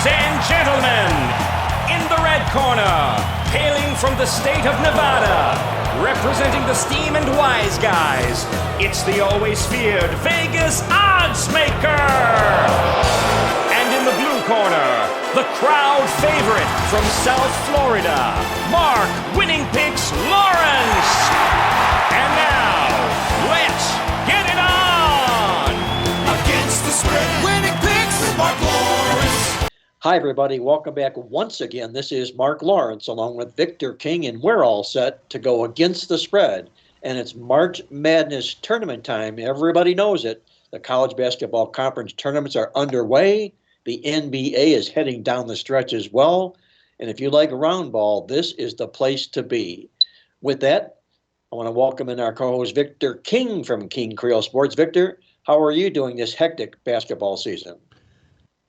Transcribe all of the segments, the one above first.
and gentlemen, in the red corner, hailing from the state of Nevada, representing the Steam and Wise Guys, it's the always feared Vegas odds maker. And in the blue corner, the crowd favorite from South Florida, Mark Winning Picks Lawrence. And now, let's get it on! Against the spread, Winning Picks with Mark Lawrence. Hi, everybody. Welcome back once again. This is Mark Lawrence along with Victor King, and we're all set to go against the spread. And it's March Madness tournament time. Everybody knows it. The college basketball conference tournaments are underway. The NBA is heading down the stretch as well. And if you like round ball, this is the place to be. With that, I want to welcome in our co-host Victor King from King Creole Sports. Victor, how are you doing this hectic basketball season?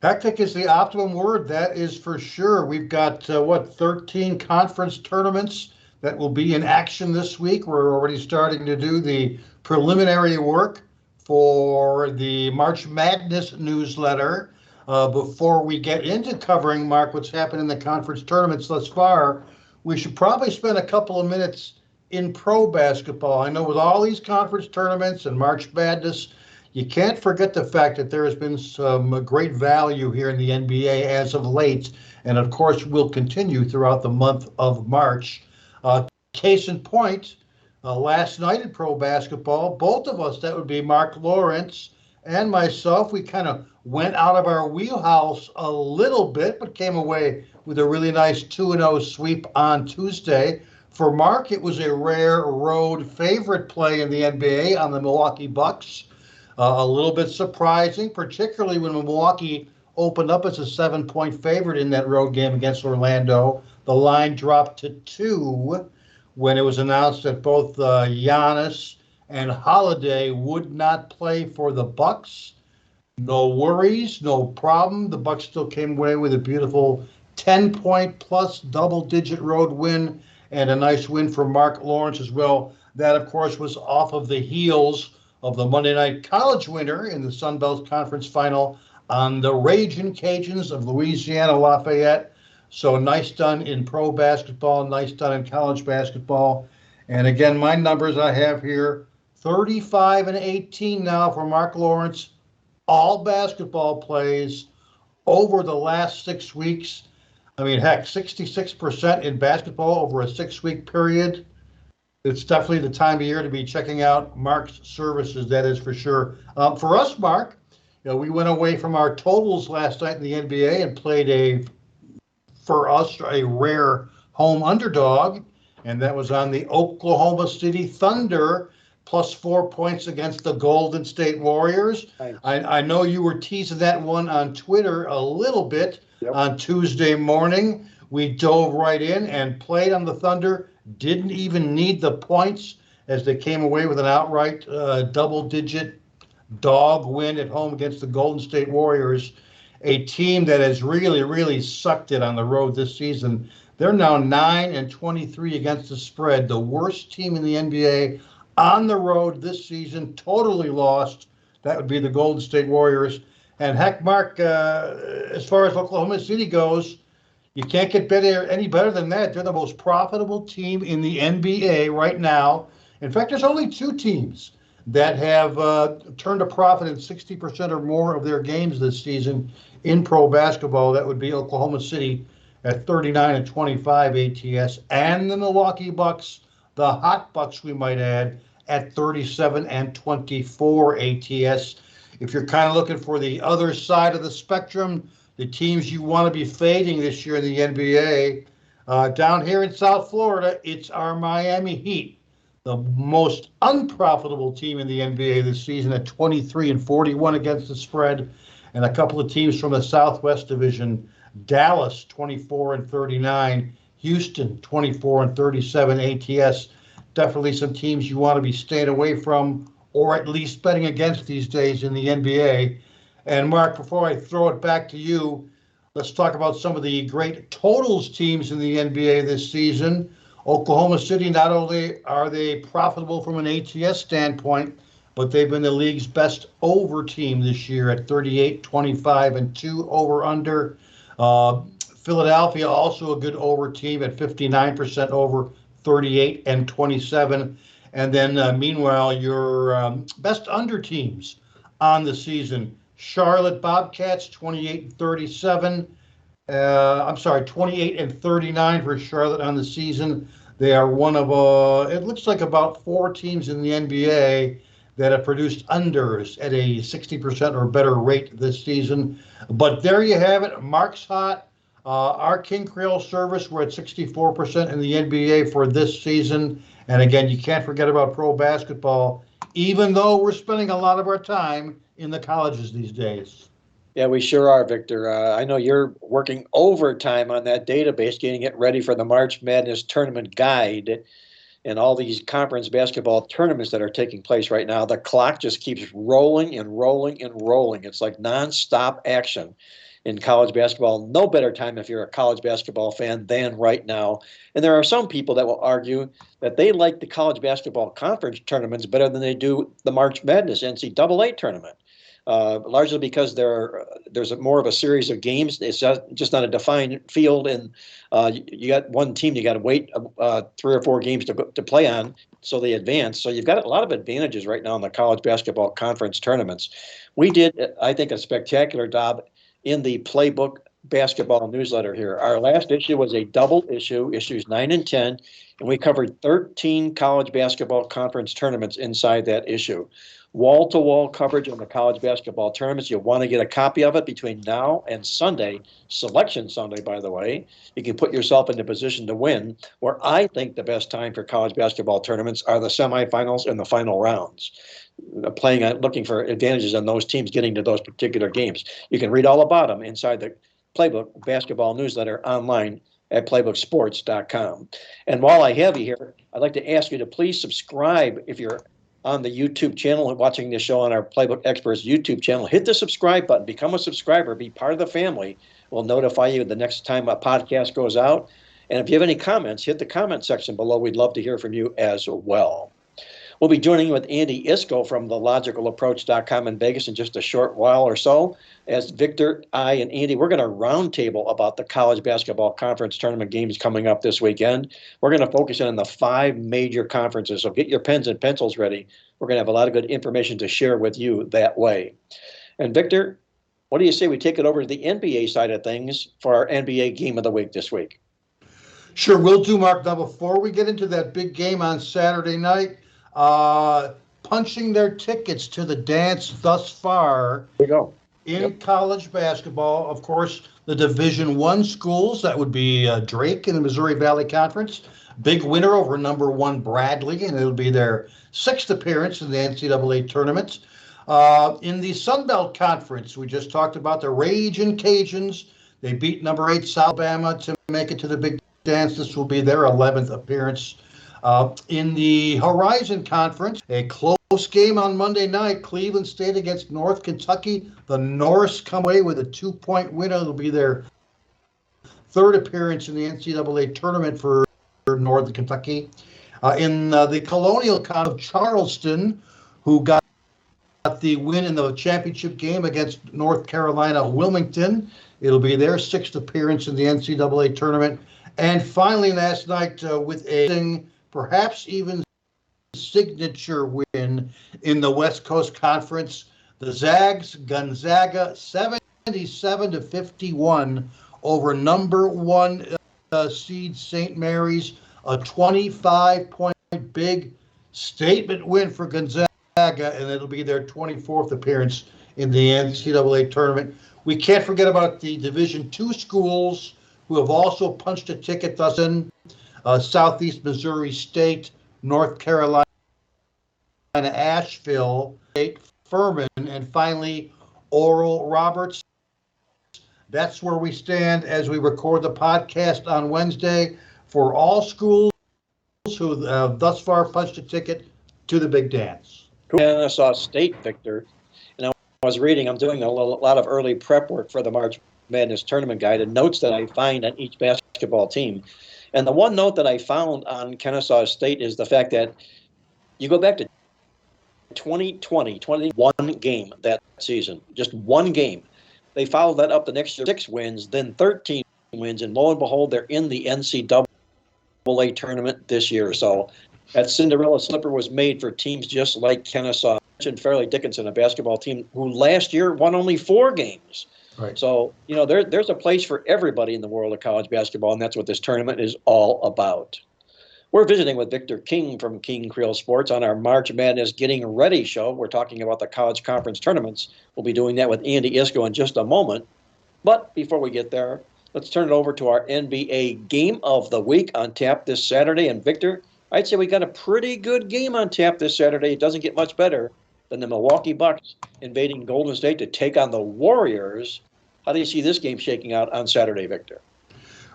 Hectic is the optimum word, that is for sure. We've got, 13 conference tournaments that will be in action this week. We're already starting to do the preliminary work for the March Madness newsletter. Before we get into covering, Mark, what's happened in the conference tournaments thus far, we should probably spend a couple of minutes in pro basketball. I know with all these conference tournaments and March Madness, you can't forget the fact that there has been some great value here in the NBA as of late, and of course will continue throughout the month of March. Case in point, last night in pro basketball, both of us, that would be Mark Lawrence and myself, we kind of went out of our wheelhouse a little bit, but came away with a really nice 2-0 sweep on Tuesday. For Mark, it was a rare road favorite play in the NBA on the Milwaukee Bucks. A little bit surprising, particularly when Milwaukee opened up as a 7-point favorite in that road game against Orlando. The line dropped to 2 when it was announced that both Giannis and Holiday would not play for the Bucks. No worries, no problem. The Bucks still came away with a beautiful 10-point plus double-digit road win and a nice win for Mark Lawrence as well. That, of course, was off of the heels of the Monday Night College winner in the Sun Belt Conference Final on the Ragin' Cajuns of Louisiana Lafayette. So nice done in pro basketball, nice done in college basketball. And again, my numbers I have here, 35-18 now for Mark Lawrence. All basketball plays over the last 6 weeks. I mean, heck, 66% in basketball over a 6-week period. It's definitely the time of year to be checking out Mark's services, that is for sure. For us, Mark, we went away from our totals last night in the NBA and played for us, a rare home underdog, and that was on the Oklahoma City Thunder, plus 4 points against the Golden State Warriors. Nice. I know you were teasing that one on Twitter a little bit. Yep. On Tuesday morning. We dove right in and played on the Thunder. Didn't even need the points as they came away with an outright double-digit dog win at home against the Golden State Warriors, a team that has really, really sucked it on the road this season. They're now 9-23 against the spread, the worst team in the NBA on the road this season, totally lost. That would be the Golden State Warriors. And heck, Mark, as far as Oklahoma City goes, you can't get any better than that. They're the most profitable team in the NBA right now. In fact, there's only 2 teams that have turned a profit in 60% or more of their games this season in pro basketball. That would be Oklahoma City at 39-25 ATS, and the Milwaukee Bucks, the hot Bucks we might add, at 37-24 ATS. If you're kind of looking for the other side of the spectrum, the teams you want to be fading this year in the NBA, down here in South Florida, it's our Miami Heat, the most unprofitable team in the NBA this season at 23-41 against the spread, and a couple of teams from the Southwest Division, Dallas 24-39, Houston 24-37 ATS. Definitely some teams you want to be staying away from, or at least betting against these days in the NBA. And Mark, before I throw it back to you, let's talk about some of the great totals teams in the NBA this season. Oklahoma City, not only are they profitable from an ATS standpoint, but they've been the league's best over team this year at 38-25 and 2 over-under. Philadelphia, also a good over team at 59% over, 38 and 27. And then meanwhile, your best under teams on the season. Charlotte Bobcats, 28 and 37. I'm sorry, 28 and 39 for Charlotte on the season. They are one of, it looks like about 4 teams in the NBA that have produced unders at a 60% or better rate this season. But there you have it. Mark's hot. Our King Creole service, we're at 64% in the NBA for this season. And again, you can't forget about pro basketball, even though we're spending a lot of our time in the colleges these days. Yeah, we sure are, Victor. I know you're working overtime on that database, getting it ready for the March Madness Tournament Guide and all these conference basketball tournaments that are taking place right now. The clock just keeps rolling and rolling and rolling. It's like nonstop action in college basketball. No better time if you're a college basketball fan than right now. And there are some people that will argue that they like the college basketball conference tournaments better than they do the March Madness NCAA tournament. Largely because there's more of a series of games. It's just not a defined field, and you got one team you got to wait 3 or 4 games to play on, so they advance. So you've got a lot of advantages right now in the college basketball conference tournaments. We did, I think, a spectacular job in the Playbook basketball newsletter here. Our last issue was a double issue, issues 9 and 10, and we covered 13 college basketball conference tournaments inside that issue. Wall-to-wall coverage on the college basketball tournaments. You'll want to get a copy of it between now and Sunday, Selection Sunday, by the way. You can put yourself in a position to win, where I think the best time for college basketball tournaments are the semifinals and the final rounds. Looking for advantages on those teams getting to those particular games. You can read all about them inside the Playbook basketball newsletter online at playbooksports.com. And while I have you here, I'd like to ask you to please subscribe if you're on the YouTube channel and watching this show on our Playbook Experts YouTube channel. Hit the subscribe button, become a subscriber, be part of the family. We'll notify you the next time a podcast goes out. And if you have any comments, hit the comment section below. We'd love to hear from you as well. We'll be joining with Andy Iskoe from thelogicalapproach.com in Vegas in just a short while or so. As Victor, I, and Andy, we're going to roundtable about the college basketball conference tournament games coming up this weekend. We're going to focus in on the 5 major conferences, so get your pens and pencils ready. We're going to have a lot of good information to share with you that way. And Victor, what do you say we take it over to the NBA side of things for our NBA Game of the Week this week? Sure, will do, Mark. Now, before we get into that big game on Saturday night, punching their tickets to the dance thus far There you go. in college basketball. Of course, the Division I schools, that would be Drake in the Missouri Valley Conference. Big winner over number 1 Bradley, and it'll be their 6th appearance in the NCAA tournament. In the Sun Belt Conference, we just talked about the Ragin' Cajuns. They beat number 8 South Alabama to make it to the big dance. This will be their 11th appearance. In the Horizon Conference, a close game on Monday night, Cleveland State against North Kentucky. The Norse come away with a 2-point win. It'll be their 3rd appearance in the NCAA tournament for Northern Kentucky. In the Colonial Con of Charleston, who got the win in the championship game against North Carolina Wilmington. It'll be their 6th appearance in the NCAA tournament. And finally, last night, with a perhaps even signature win in the West Coast Conference, the Zags Gonzaga 77-51 over number 1 seed St. Mary's, a 25-point big statement win for Gonzaga, and it'll be their 24th appearance in the NCAA tournament. We can't forget about the Division II schools who have also punched a ticket thus in. Southeast Missouri State, North Carolina, Asheville, State, Furman, and finally Oral Roberts. That's where we stand as we record the podcast on Wednesday for all schools who have thus far punched a ticket to the big dance. Kennesaw State, Victor. And I was reading, I'm doing a lot of early prep work for the March Madness Tournament Guide and notes that I find on each basketball team. And the one note that I found on Kennesaw State is the fact that you go back to 2020, 21 game that season, just one game. They followed that up the next year, 6 wins, then 13 wins, and lo and behold, they're in the NCAA tournament this year. So that Cinderella slipper was made for teams just like Kennesaw. I mentioned Fairleigh Dickinson, a basketball team who last year won only 4 games. Right. So, there's a place for everybody in the world of college basketball, and that's what this tournament is all about. We're visiting with Victor King from King Creole Sports on our March Madness Getting Ready show. We're talking about the college conference tournaments. We'll be doing that with Andy Iskoe in just a moment. But before we get there, let's turn it over to our NBA Game of the Week on tap this Saturday. And Victor, I'd say we got a pretty good game on tap this Saturday. It doesn't get much better than the Milwaukee Bucks invading Golden State to take on the Warriors. How do you see this game shaking out on Saturday, Victor?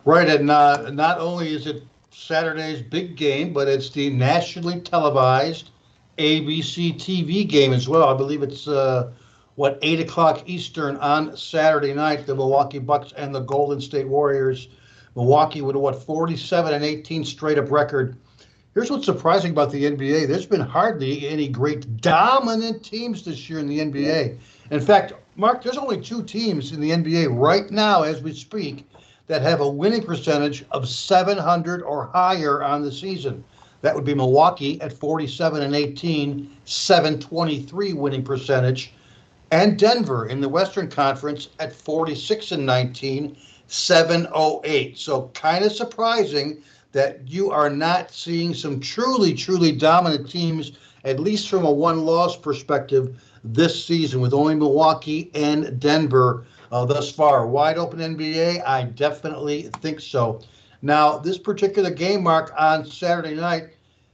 Right, and not only is it Saturday's big game, but it's the nationally televised ABC TV game as well. I believe it's 8 o'clock Eastern on Saturday night. The Milwaukee Bucks and the Golden State Warriors. Milwaukee with a 47-18 straight up record. Here's what's surprising about the NBA. There's been hardly any great dominant teams this year in the NBA. In fact, Mark, there's only 2 teams in the NBA right now as we speak that have a winning percentage of 700 or higher on the season. That would be Milwaukee at 47-18, 723 winning percentage, and Denver in the Western Conference at 46-19, 708. So kind of surprising that you are not seeing some truly, truly dominant teams, at least from a one-loss perspective this season, with only Milwaukee and Denver thus far. Wide open NBA? I definitely think so. Now, this particular game, Mark, on Saturday night,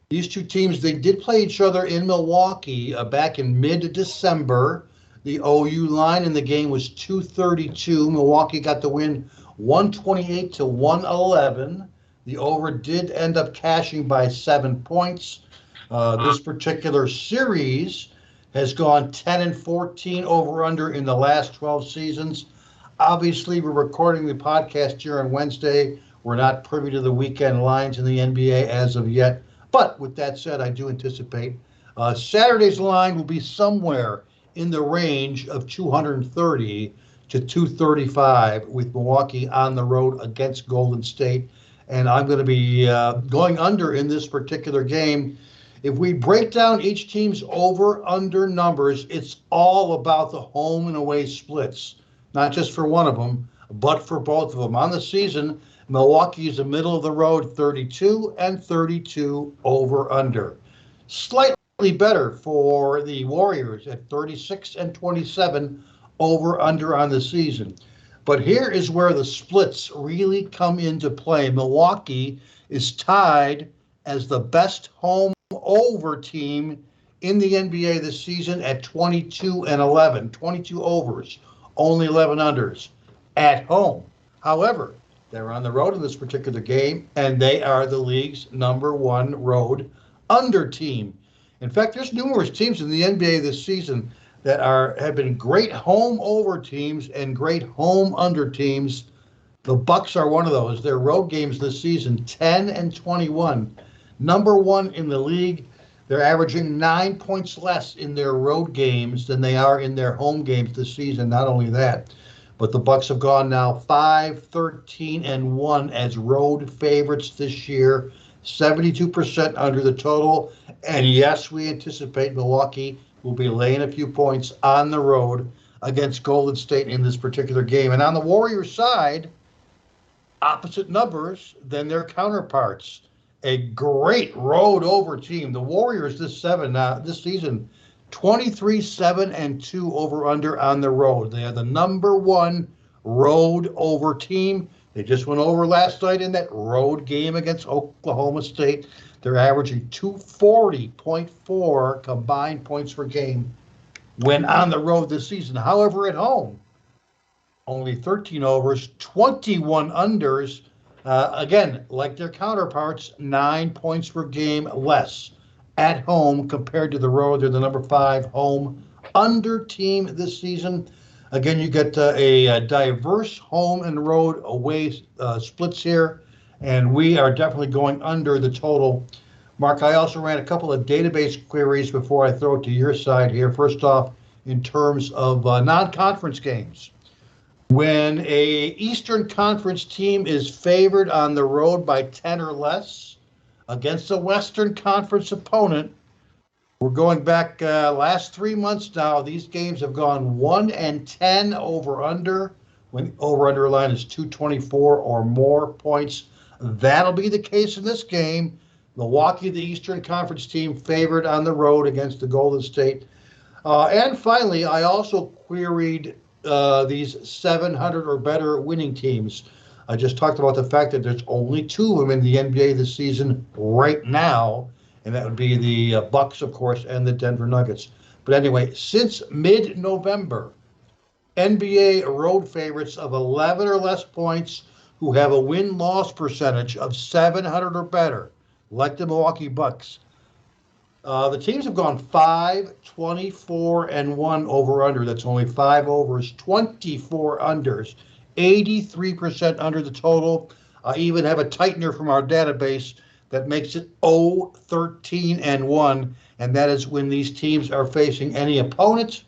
these 2 teams, they did play each other in Milwaukee back in mid-December. The OU line in the game was 232. Milwaukee got the win 128-111. The over did end up cashing by 7 points. This particular series has gone 10-14 over/under in the last 12 seasons. Obviously, we're recording the podcast here on Wednesday. We're not privy to the weekend lines in the NBA as of yet. But with that said, I do anticipate Saturday's line will be somewhere in the range of 230 to 235 with Milwaukee on the road against Golden State. And I'm going to be going under in this particular game. If we break down each team's over-under numbers, it's all about the home and away splits, not just for one of them, but for both of them. On the season, Milwaukee is the middle of the road, 32-32 over-under. Slightly better for the Warriors at 36-27 over-under on the season. But here is where the splits really come into play. Milwaukee is tied as the best home over team in the NBA this season at 22-11, 22 overs, only 11 unders at home. However, they're on the road in this particular game, and they are the league's #1 road under team. In fact, there's numerous teams in the NBA this season that have been great home over teams and great home under teams. The Bucks are one of those. Their road games this season, 10-21. #1 in the league. They're averaging 9 points less in their road games than they are in their home games this season. Not only that, but the Bucks have gone now 5-13-1 as road favorites this year, 72% under the total. And yes, we anticipate Milwaukee will be laying a few points on the road against Golden State in this particular game. And on the Warriors side, opposite numbers than their counterparts. A great road over team. The Warriors this season, 23-7-2 over/under on the road. They are the #1 road over team. They just went over last night in that road game against Oklahoma State. They're averaging 240.4 combined points per game when on the road this season. However, at home, only 13 overs, 21 unders. Again, like their counterparts, 9 points per game less at home compared to the road. They're the #5 home under team this season. Again, you get a diverse home and road away splits here, and we are definitely going under the total. Mark, I also ran a couple of database queries before I throw it to your side here. First off, in terms of non-conference games. When a Eastern Conference team is favored on the road by 10 or less against a Western Conference opponent, we're going back last 3 months now. These games have gone 1-10 over under. When over under line is 224 or more points, that'll be the case in this game. Milwaukee, the Eastern Conference team, favored on the road against the Golden State. And finally, I also queried these 700 or better winning teams. I just talked about the fact that there's only 2 of them in the NBA this season right now, and that would be the Bucks, of course, and the Denver Nuggets. But anyway, since mid-November, NBA road favorites of 11 or less points who have a win-loss percentage of 700 or better, like the Milwaukee Bucks. The teams have gone 5, 24, and 1 over under. That's only 5 overs, 24 unders, 83% under the total. I even have a tightener from our database that makes it 0, 13, and 1, and that is when these teams are facing any opponent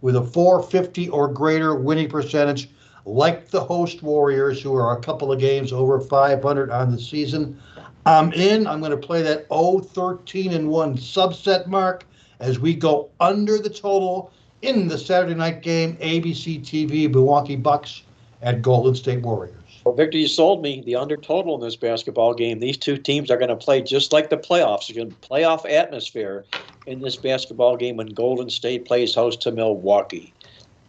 with a 450 or greater winning percentage, like the host Warriors, who are a couple of games over 500 on the season. I'm in. I'm going to play that 0, 13, and 1 subset mark as we go under the total in the Saturday night game, ABC TV, Milwaukee Bucks at Golden State Warriors. Well, Victor, you sold me. The under total in this basketball game. These 2 teams are going to play just like the playoffs. You're going to playoff atmosphere in this basketball game when Golden State plays host to Milwaukee.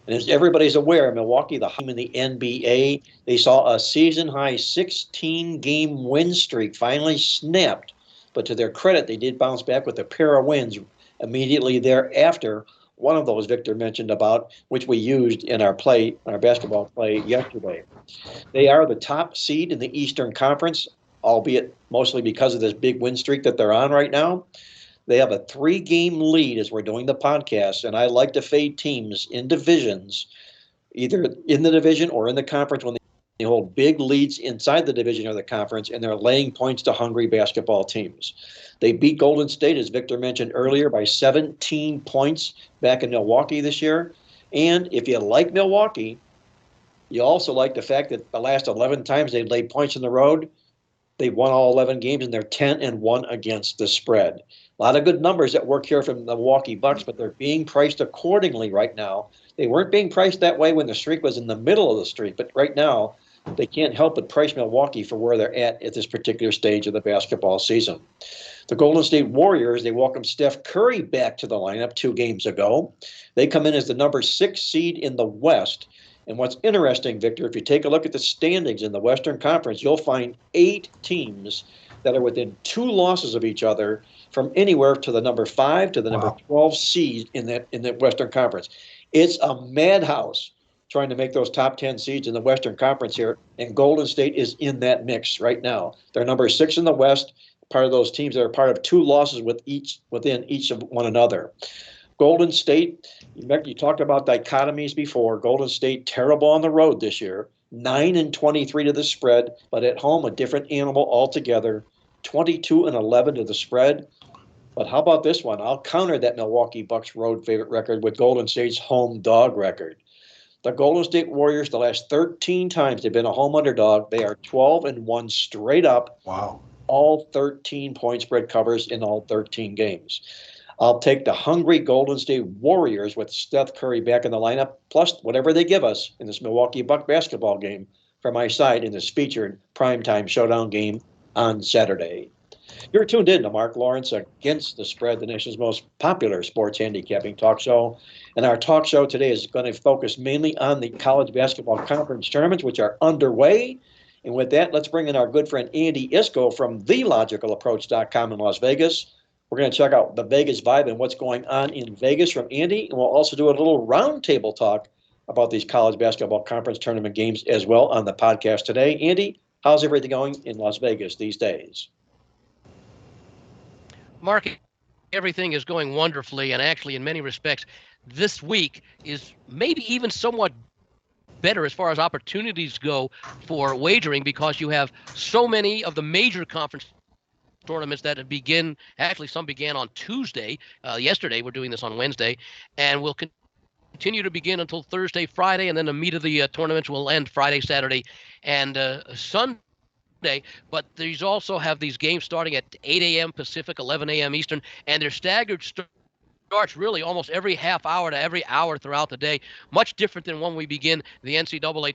And as everybody's aware, Milwaukee, the team in the NBA, they saw a season-high 16-game win streak finally snapped. But to their credit, they did bounce back with a pair of wins immediately thereafter. One of those Victor mentioned about, which we used in our basketball play yesterday. They are the top seed in the Eastern Conference, albeit mostly because of this big win streak that they're on right now. They have a 3-game lead as we're doing the podcast, and I like to fade teams in divisions, either in the division or in the conference when they hold big leads inside the division or the conference, and they're laying points to hungry basketball teams. They beat Golden State, as Victor mentioned earlier, by 17 points back in Milwaukee this year. And if you like Milwaukee, you also like the fact that the last 11 times they've laid points on the road, they won all 11 games, and they're 10-1 against the spread. A lot of good numbers at work here from the Milwaukee Bucks, but they're being priced accordingly right now. They weren't being priced that way when the streak was in the middle of the streak, but right now they can't help but price Milwaukee for where they're at this particular stage of the basketball season. The Golden State Warriors, they welcomed Steph Curry back to the lineup 2 games ago. They come in as the number 6 seed in the West. And what's interesting, Victor, if you take a look at the standings in the Western Conference, you'll find 8 teams that are within 2 losses of each other from anywhere to the number 5 to the number 12 seed in the Western Conference. It's a madhouse trying to make those top 10 seeds in the Western Conference here, and Golden State is in that mix right now. They're number 6 in the West, part of those teams that are part of 2 losses within each of one another. Golden State, you talked about dichotomies before. Golden State, terrible on the road this year, 9-23 to the spread, but at home, a different animal altogether, 22-11 to the spread. But how about this one? I'll counter that Milwaukee Bucks road favorite record with Golden State's home dog record. The Golden State Warriors, the last 13 times they've been a home underdog, they are 12-1 straight up. Wow. All 13 point spread covers in all 13 games. I'll take the hungry Golden State Warriors with Steph Curry back in the lineup, plus whatever they give us in this Milwaukee Buck basketball game for my side in this featured primetime showdown game on Saturday. You're tuned in to Mark Lawrence Against the Spread, the nation's most popular sports handicapping talk show. And our talk show today is going to focus mainly on the college basketball conference tournaments, which are underway. And with that, let's bring in our good friend Andy Iskoe from TheLogicalApproach.com in Las Vegas. We're going to check out the Vegas vibe and what's going on in Vegas from Andy. And we'll also do a little roundtable talk about these college basketball conference tournament games as well on the podcast today. Andy, how's everything going in Las Vegas these days? Mark, everything is going wonderfully, and actually, in many respects, this week is maybe even somewhat better as far as opportunities go for wagering, because you have so many of the major conference tournaments that some began on Tuesday. Yesterday, we're doing this on Wednesday, and will continue to begin until Thursday, Friday, and then the meat of the tournaments will end Friday, Saturday, and Sunday. But these also have these games starting at 8 a.m. Pacific, 11 a.m. Eastern, and they're staggered starts really almost every half hour to every hour throughout the day. Much different than when we begin the NCAA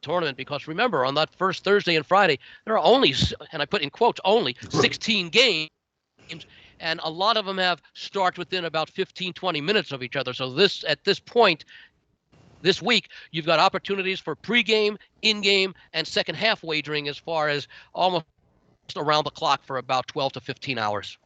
tournament, because remember, on that first Thursday and Friday, there are only, and I put in quotes, only 16 games, and a lot of them have starts within about 15, 20 minutes of each other. So at this point, this week, you've got opportunities for pregame, in-game, and second half wagering as far as almost around the clock for about 12 to 15 hours.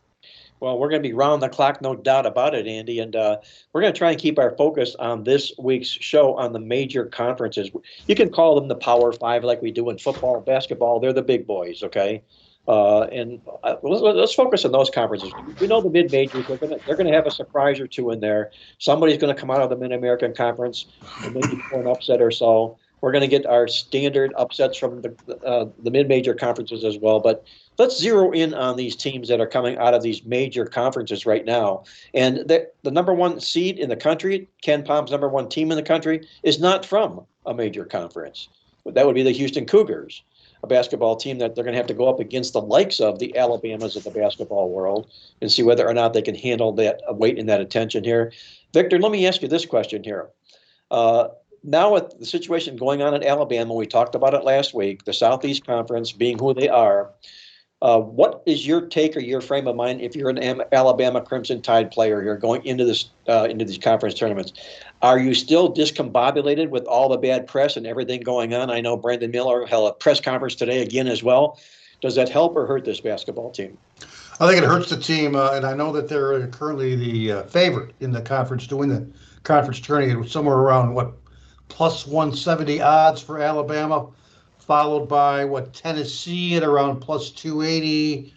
Well, we're going to be round the clock, no doubt about it, Andy. And we're going to try and keep our focus on this week's show on the major conferences. You can call them the Power Five like we do in football, basketball. They're the big boys, okay? Let's focus on those conferences. We know the mid-majors, they're going to have a surprise or two in there. Somebody's going to come out of the Mid-American Conference and maybe for an upset or so. We're going to get our standard upsets from the mid-major conferences as well. But let's zero in on these teams that are coming out of these major conferences right now. And the number one seed in the country, Ken Palm's number one team in the country, is not from a major conference. That would be the Houston Cougars, a basketball team that they're going to have to go up against the likes of the Alabamas of the basketball world and see whether or not they can handle that weight and that attention here. Victor, let me ask you this question here. Now with the situation going on in Alabama, we talked about it last week, the Southeast Conference being who they are. What is your take or your frame of mind if you're an Alabama Crimson Tide player here going into these conference tournaments? Are you still discombobulated with all the bad press and everything going on? I know Brandon Miller held a press conference today again as well. Does that help or hurt this basketball team? I think it hurts the team, and I know that they're currently the favorite in the conference to win the conference tournament. It was somewhere around, plus 170 odds for Alabama, followed by Tennessee at around plus 280,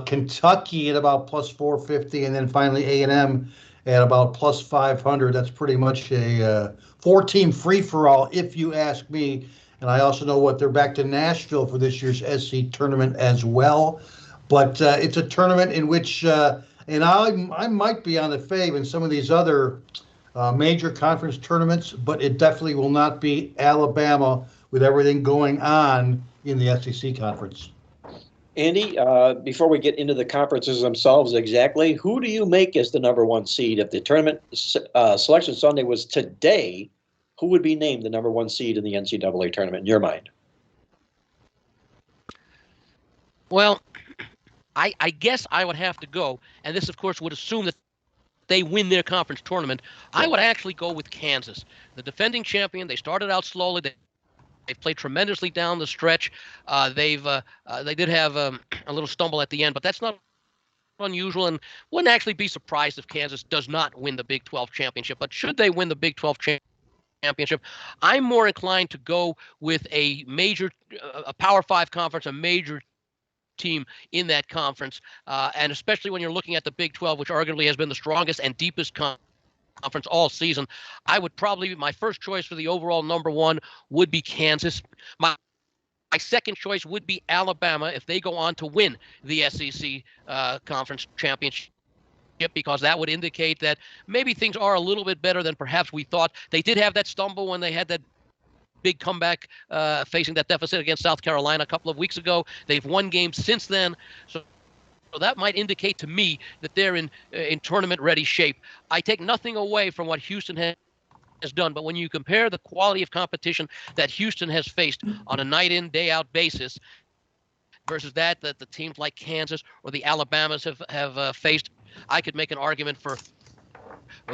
Kentucky at about plus 450, and then finally A&M at about plus 500. That's pretty much a four-team free-for-all, if you ask me. And I also know they're back to Nashville for this year's SC tournament as well. But it's a tournament in which, and I might be on the fave in some of these other major conference tournaments, but it definitely will not be Alabama with everything going on in the SEC conference. Andy, before we get into the conferences themselves exactly, who do you make as the number one seed? If the tournament selection Sunday was today, who would be named the number one seed in the NCAA tournament in your mind? Well, I guess I would have to go, and this, of course, would assume that they win their conference tournament. I would actually go with Kansas, the defending champion. They started out slowly. They've played tremendously down the stretch. They did have a little stumble at the end, but that's not unusual, and wouldn't actually be surprised if Kansas does not win the Big 12 championship. But should they win the Big 12 championship, I'm more inclined to go with a Power 5 conference, a major team in that conference, and especially when you're looking at the Big 12, which arguably has been the strongest and deepest conference all season. I would probably, my first choice for the overall number one would be Kansas. My second choice would be Alabama if they go on to win the SEC conference championship, because that would indicate that maybe things are a little bit better than perhaps we thought. They did have that stumble when they had that big comeback facing that deficit against South Carolina a couple of weeks ago. They've won games since then. So that might indicate to me that they're in tournament-ready shape. I take nothing away from what Houston has done, but when you compare the quality of competition that Houston has faced on a night-in, day-out basis versus that the teams like Kansas or the Alabamas have faced, I could make an argument for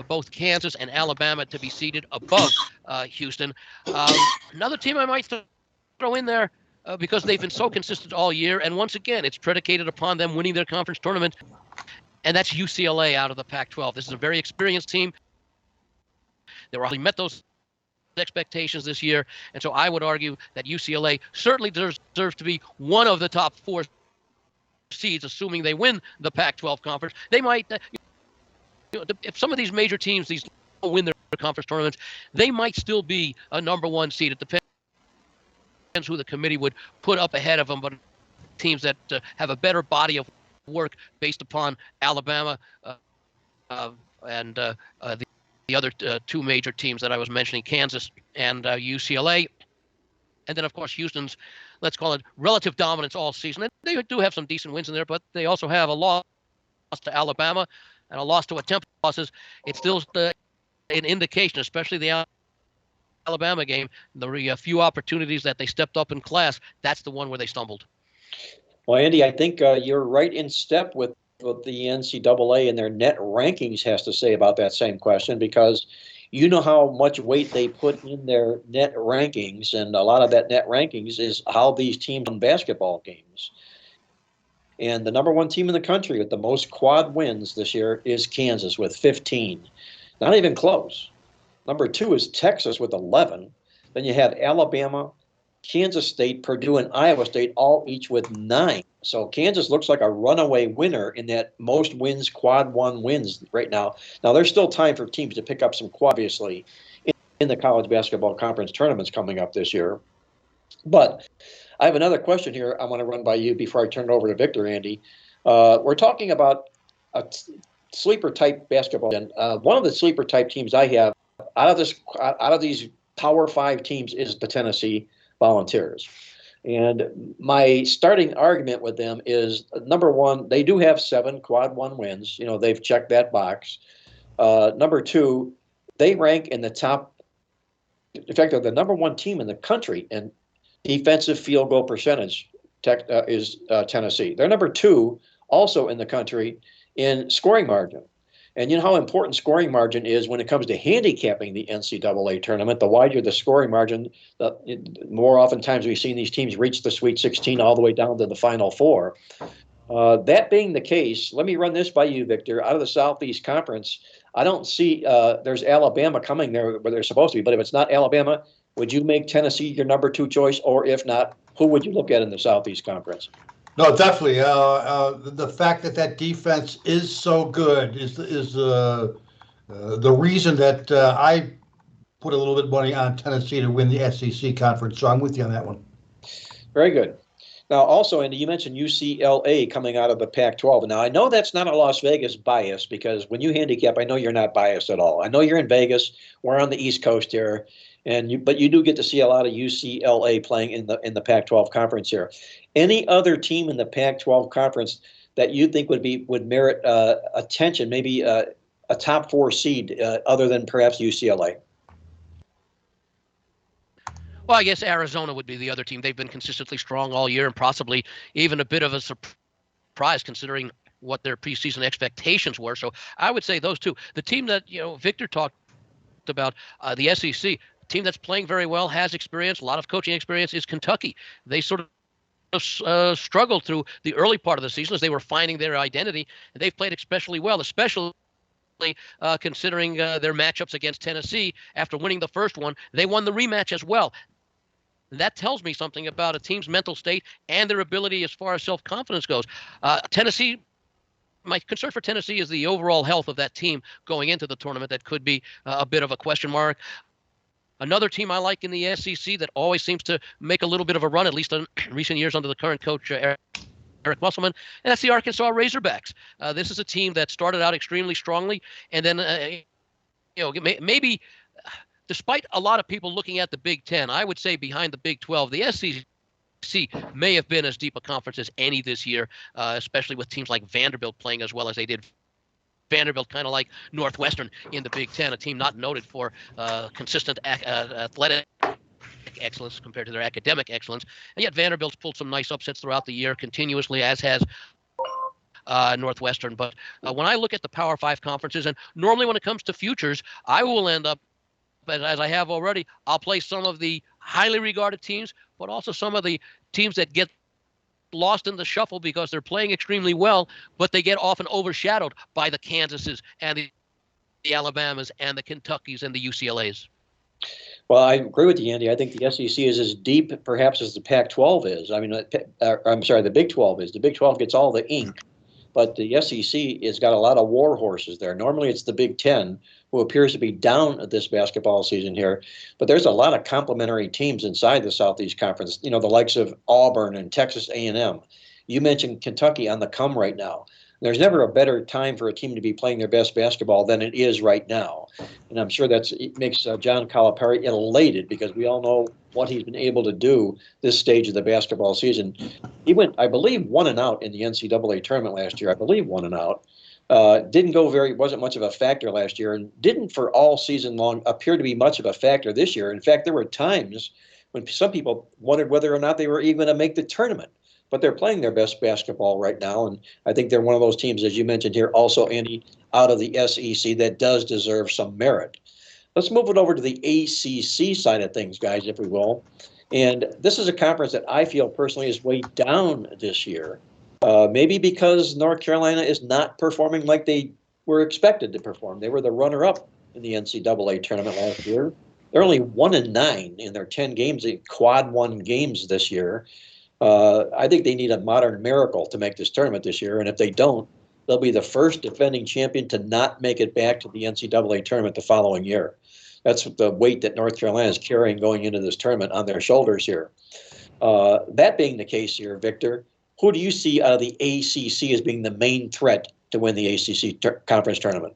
both Kansas and Alabama to be seated above Houston. Another team I might throw in there because they've been so consistent all year, and once again, it's predicated upon them winning their conference tournament, and that's UCLA out of the Pac-12. This is a very experienced team. They already met those expectations this year, and so I would argue that UCLA certainly deserves to be one of the top four seeds, assuming they win the Pac-12 conference. They might, if some of these major teams win their conference tournaments, they might still be a number one seed. It depends who the committee would put up ahead of them, but teams that have a better body of work based upon Alabama and the the other two major teams that I was mentioning, Kansas and UCLA. And then, of course, Houston's, let's call it, relative dominance all season. And they do have some decent wins in there, but they also have a loss to Alabama and a loss to a Temple losses. It's still an indication, especially the Alabama game, the few opportunities that they stepped up in class, that's the one where they stumbled. Well, Andy, I think you're right in step with what the NCAA and their net rankings has to say about that same question, because you know how much weight they put in their net rankings, and a lot of that net rankings is how these teams win basketball games. And the number one team in the country with the most quad wins this year is Kansas with 15. Not even close. Number two is Texas with 11. Then you have Alabama, Kansas State, Purdue, and Iowa State, all each with 9. So Kansas looks like a runaway winner in that most wins, quad one wins right now. Now, there's still time for teams to pick up some quad, obviously, in the college basketball conference tournaments coming up this year. But I have another question here I want to run by you before I turn it over to Victor, Andy. We're talking about a sleeper-type basketball. And one of the sleeper-type teams I have out of these Power 5 teams is the Tennessee Volunteers. And my starting argument with them is, number one, they do have 7 quad one wins. You know, they've checked that box. Number two, they rank in the top. In fact, they're the number one team in the country in defensive field goal percentage is Tennessee. They're number 2 also in the country in scoring margin. And you know how important scoring margin is when it comes to handicapping the NCAA tournament. The wider the scoring margin, the more oftentimes we've seen these teams reach the Sweet 16 all the way down to the Final Four. That being the case, let me run this by you, Victor. Out of the Southeast Conference, I don't see there's Alabama coming there where they're supposed to be. But if it's not Alabama, would you make Tennessee your number 2 choice? Or if not, who would you look at in the Southeast Conference? No, definitely. The fact that defense is so good is the reason that I put a little bit of money on Tennessee to win the SEC conference. So I'm with you on that one. Very good. Now, also, Andy, you mentioned UCLA coming out of the Pac-12. Now, I know that's not a Las Vegas bias, because when you handicap, I know you're not biased at all. I know you're in Vegas. We're on the East Coast here, but you do get to see a lot of UCLA playing in the Pac-12 conference here. Any other team in the Pac-12 conference that you think would merit attention, maybe a top 4 seed, other than perhaps UCLA? Well, I guess Arizona would be the other team. They've been consistently strong all year, and possibly even a bit of a surprise considering what their preseason expectations were. So I would say those two. The team that Victor talked about, the SEC, team that's playing very well, has experience, a lot of coaching experience, is Kentucky. They sort of struggled through the early part of the season as they were finding their identity, and they've played especially well, especially considering their matchups against Tennessee. After winning the first one, they won the rematch as well. That tells me something about a team's mental state and their ability as far as self-confidence goes. Tennessee, my concern for Tennessee is the overall health of that team going into the tournament. That could be a bit of a question mark. Another team I like in the SEC that always seems to make a little bit of a run, at least in recent years under the current coach, Eric Musselman, and that's the Arkansas Razorbacks. This is a team that started out extremely strongly, and then, maybe despite a lot of people looking at the Big Ten, I would say behind the Big 12, the SEC may have been as deep a conference as any this year, especially with teams like Vanderbilt playing as well as they did. Vanderbilt, kind of like Northwestern in the Big Ten, a team not noted for consistent athletic excellence compared to their academic excellence. And yet Vanderbilt's pulled some nice upsets throughout the year continuously, as has Northwestern. But when I look at the Power 5 conferences, and normally when it comes to futures, I will end up, as I have already, I'll play some of the highly regarded teams, but also some of the teams that get lost in the shuffle because they're playing extremely well, but they get often overshadowed by the Kansases and the Alabamas and the Kentuckys and the UCLAs. Well, I agree with you, Andy. I think the SEC is as deep, perhaps, as the Pac-12 is. I mean, I'm sorry, the Big 12 is. The Big 12 gets all the ink, but the SEC has got a lot of war horses there. Normally, it's the Big 10, who appears to be down at this basketball season here. But there's a lot of complementary teams inside the Southeast Conference, the likes of Auburn and Texas A&M. You mentioned Kentucky on the come right now. There's never a better time for a team to be playing their best basketball than it is right now. And I'm sure it makes John Calipari elated, because we all know what he's been able to do this stage of the basketball season. He went, I believe, 1-0 in the NCAA tournament last year. I believe 1-0. Wasn't much of a factor last year, and didn't for all season long appear to be much of a factor this year. In fact, there were times when some people wondered whether or not they were even going to make the tournament. But they're playing their best basketball right now, and I think they're one of those teams, as you mentioned here, also, Andy, out of the SEC that does deserve some merit. Let's move it over to the ACC side of things, guys, if we will. And this is a conference that I feel personally is way down this year. Maybe because North Carolina is not performing like they were expected to perform. They were the runner-up in the NCAA tournament last year. They're only 1-9 in their 10 games, quad one games this year. I think they need a modern miracle to make this tournament this year, and if they don't, they'll be the first defending champion to not make it back to the NCAA tournament the following year. That's the weight that North Carolina is carrying going into this tournament on their shoulders here. That being the case here, Victor, who do you see out of the ACC as being the main threat to win the ACC conference tournament?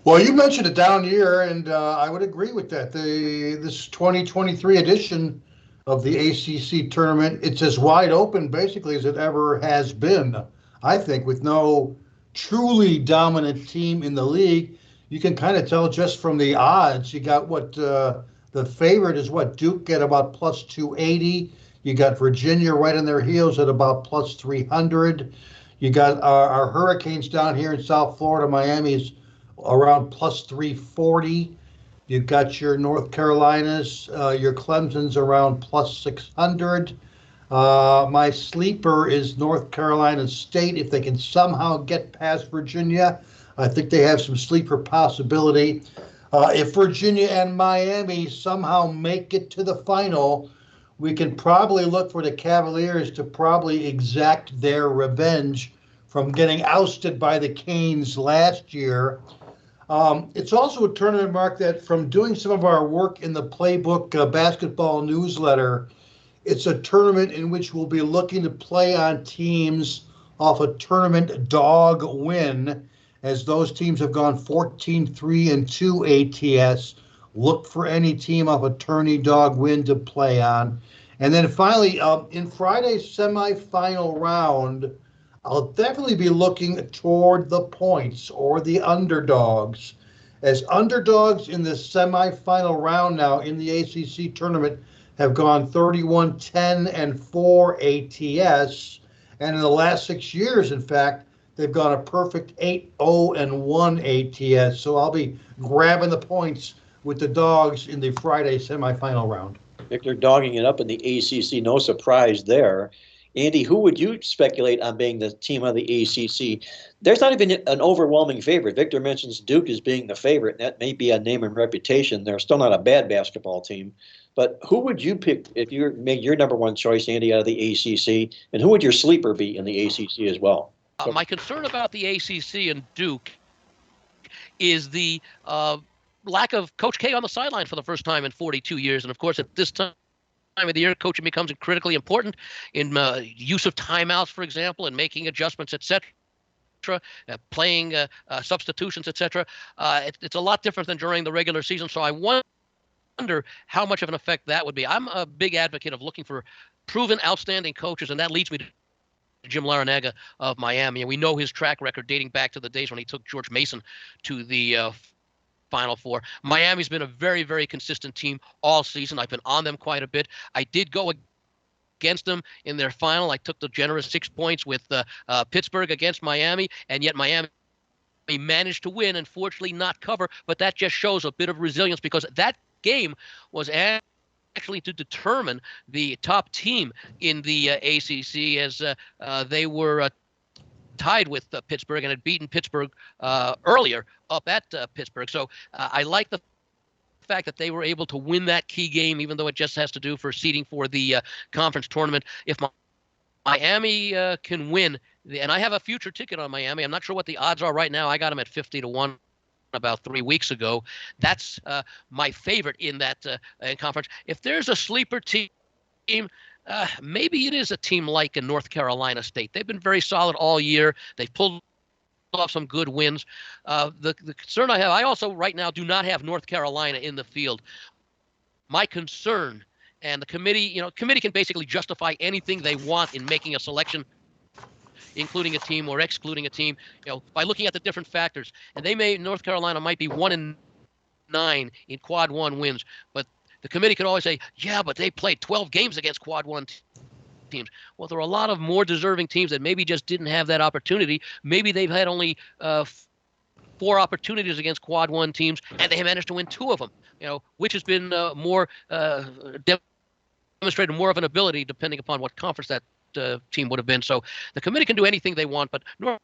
Well, you mentioned a down year, and I would agree with that. This 2023 edition of the ACC tournament, it's as wide open basically as it ever has been, I think, with no truly dominant team in the league. You can kind of tell just from the odds. You got the favorite is Duke at about plus 280. You got Virginia right on their heels at about plus 300. You got our Hurricanes down here in South Florida. Miami's around plus 340. You've got your North Carolinas, your Clemson's around plus 600. My sleeper is North Carolina State. If they can somehow get past Virginia, I think they have some sleeper possibility. If Virginia and Miami somehow make it to the final, we can probably look for the Cavaliers to probably exact their revenge from getting ousted by the Canes last year. It's also a tournament, Mark, that from doing some of our work in the Playbook basketball newsletter, it's a tournament in which we'll be looking to play on teams off a tournament dog win, as those teams have gone 14-3-2 ATS. Look for any team off a tourney dog win to play on. And then finally, in Friday's semifinal round, I'll definitely be looking toward the points or the underdogs. As underdogs in the semifinal round now in the ACC tournament have gone 31-10-4 ATS. And in the last 6 years, in fact, they've gone a perfect 8-0-1 ATS. So I'll be grabbing the points with the dogs in the Friday semifinal round. Victor dogging it up in the ACC, no surprise there. Andy, who would you speculate on being the team of the ACC? There's not even an overwhelming favorite. Victor mentions Duke as being the favorite, and that may be a name and reputation. They're still not a bad basketball team. But who would you pick if you made your number one choice, Andy, out of the ACC? And who would your sleeper be in the ACC as well? My concern about the ACC and Duke is the lack of Coach K on the sideline for the first time in 42 years. And, of course, at this time of the year, coaching becomes critically important in use of timeouts, for example, and making adjustments, etc., playing substitutions, etc. It's a lot different than during the regular season. So I wonder how much of an effect that would be. I'm a big advocate of looking for proven, outstanding coaches, and that leads me to Jim Larinaga of Miami. And we know his track record dating back to the days when he took George Mason to the Final Four. Miami's been a very, very consistent team all season. I've been on them quite a bit. I did go against them in their final. I took the generous 6 points with Pittsburgh against Miami, and yet Miami managed to win and fortunately not cover. But that just shows a bit of resilience, because that game was actually to determine the top team in the ACC, as they were tied with Pittsburgh and had beaten Pittsburgh earlier up at Pittsburgh. So I like the fact that they were able to win that key game, even though it just has to do for seeding for the conference tournament. If Miami can win, and I have a future ticket on Miami. I'm not sure what the odds are right now. I got them at 50-1 about 3 weeks ago. That's my favorite in that conference. If there's a sleeper team, maybe it is a team like in North Carolina State. They've been very solid all year. They've pulled off some good wins. The concern I have, I also right now do not have North Carolina in the field. My concern, and the committee can basically justify anything they want in making a selection, including a team or excluding a team, by looking at the different factors. And North Carolina might be 1-9 in quad one wins, but the committee could always say, yeah, but they played 12 games against quad one teams. Well, there are a lot of more deserving teams that maybe just didn't have that opportunity. Maybe they've had only 4 opportunities against quad one teams, and they have managed to win 2 of them. Which has been more demonstrated more of an ability depending upon what conference that team would have been. So the committee can do anything they want, but North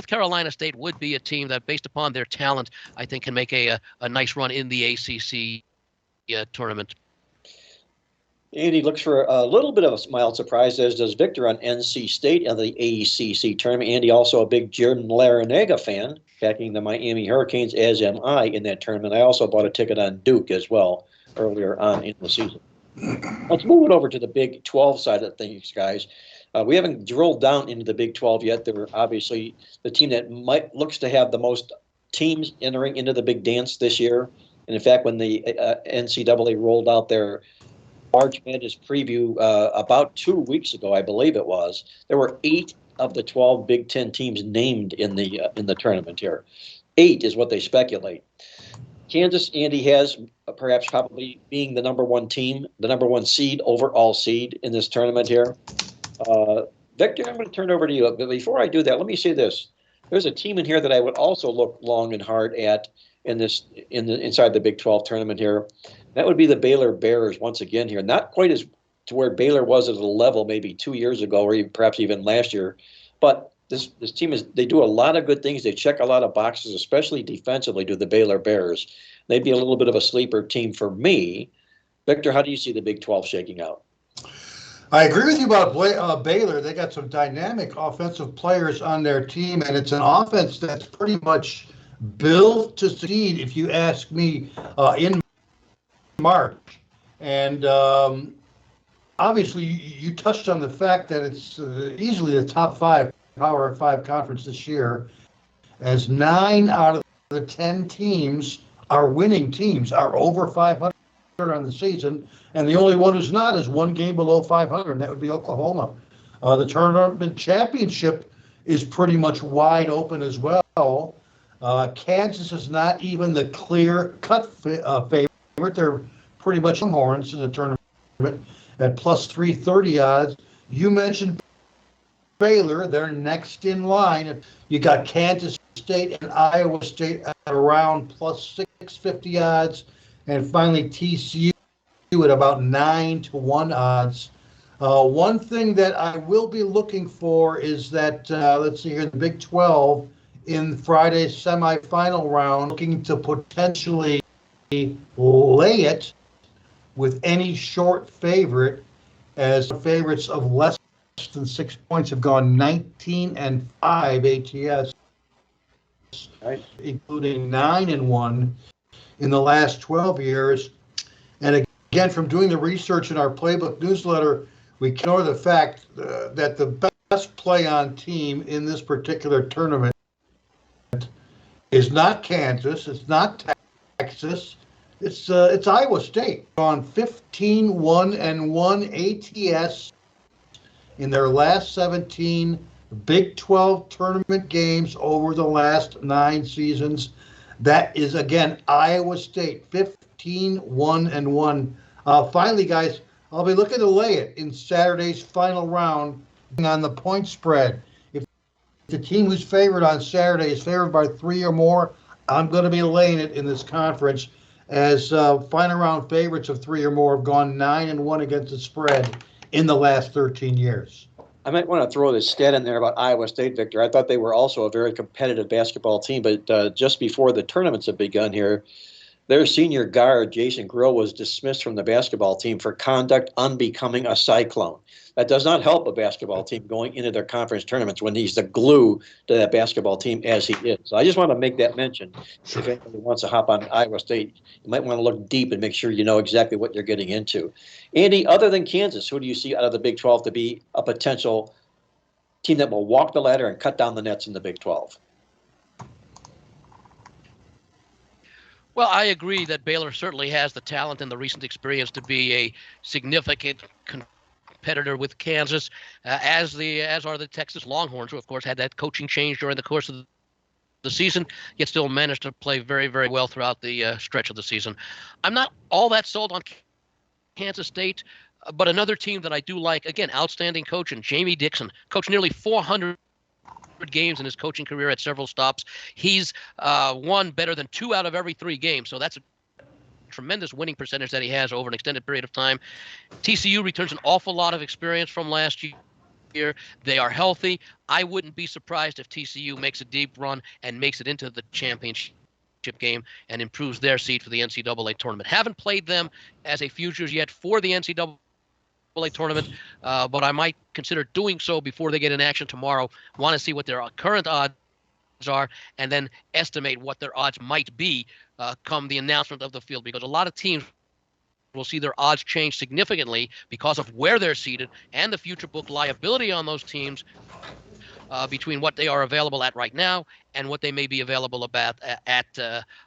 Carolina State would be a team that, based upon their talent, I think can make a nice run in the ACC tournament. Andy looks for a little bit of a mild surprise, as does Victor, on NC State and the ACC tournament. Andy, also a big Jordan Larinaga fan, backing the Miami Hurricanes, as am I, in that tournament. I also bought a ticket on Duke as well earlier on in the season. Let's move it over to the Big 12 side of things, guys. We haven't drilled down into the Big 12 yet. They're obviously the team that looks to have the most teams entering into the big dance this year. And in fact, when the NCAA rolled out their March Madness preview about 2 weeks ago, I believe it was, there were 8 of the 12 Big Ten teams named in the tournament here. 8 is what they speculate. Kansas, Andy, has perhaps probably being the number 1 team, the number 1 seed, overall seed in this tournament here. Victor, I'm going to turn it over to you. But before I do that, let me say this. There's a team in here that I would also look long and hard at inside the Big 12 tournament here. That would be the Baylor Bears once again here. Not quite as to where Baylor was at a level maybe 2 years ago, or perhaps even last year. But this team they do a lot of good things. They check a lot of boxes, especially defensively, do the Baylor Bears. They'd be a little bit of a sleeper team for me. Victor, how do you see the Big 12 shaking out? I agree with you about Baylor. They got some dynamic offensive players on their team, and it's an offense that's pretty much built to succeed, if you ask me, in March. And obviously, you touched on the fact that it's easily the top 5 Power 5 conference this year, as 9 out of the 10 teams are winning teams, are over 500 on the season, and the only one who's not is 1 game below 500, and that would be Oklahoma. The tournament championship is pretty much wide open as well. Kansas is not even the clear-cut favorite. They're pretty much Longhorns in the tournament at plus 330 odds. You mentioned Baylor. They're next in line. You got Kansas State and Iowa State at around plus 650 odds. And finally, TCU at about 9-1 odds. One thing that I will be looking for is that, let's see here, the Big 12 in Friday's semifinal round, looking to potentially lay it with any short favorite, as favorites of less than 6 points have gone 19-5 ATS, right, including 9-1 in the last 12 years. And again, from doing the research in our Playbook newsletter, we can ignore the fact that the best play on team in this particular tournament is not Kansas, it's not Texas, it's Iowa State. On 15-1-1 ATS in their last 17 Big 12 tournament games over the last 9 seasons. That is, again, Iowa State, 15-1-1. Finally, guys, I'll be looking to lay it in Saturday's final round on the point spread. If the team who's favored on Saturday is favored by 3 or more, I'm going to be laying it in this conference, as final round favorites of 3 or more have gone 9-1 against the spread in the last 13 years. I might want to throw this stat in there about Iowa State, Victor. I thought they were also a very competitive basketball team, but just before the tournaments have begun here, their senior guard, Jason Grill, was dismissed from the basketball team for conduct unbecoming a Cyclone. That does not help a basketball team going into their conference tournaments when he's the glue to that basketball team, as he is. So I just want to make that mention. If anybody wants to hop on Iowa State, you might want to look deep and make sure you know exactly what you're getting into. Andy, other than Kansas, who do you see out of the Big 12 to be a potential team that will walk the ladder and cut down the nets in the Big 12? Well, I agree that Baylor certainly has the talent and the recent experience to be a significant competitor with Kansas, as are the Texas Longhorns, who of course had that coaching change during the course of the season, yet still managed to play very, very well throughout the stretch of the season. I'm not all that sold on Kansas State, but another team that I do like, again, outstanding coach, and Jamie Dixon, coached nearly 400 games in his coaching career at several stops. He's won better than 2 out of every 3 games, so that's a tremendous winning percentage that he has over an extended period of time. TCU returns an awful lot of experience from last year. They are healthy. I wouldn't be surprised if TCU makes a deep run and makes it into the championship game and improves their seed for the NCAA tournament. Haven't played them as a futures yet for the NCAA tournament, but I might consider doing so before they get in action tomorrow. Want to see what their current odds are, and then estimate what their odds might be come the announcement of the field, because a lot of teams will see their odds change significantly because of where they're seated and the future book liability on those teams between what they are available at right now and what they may be available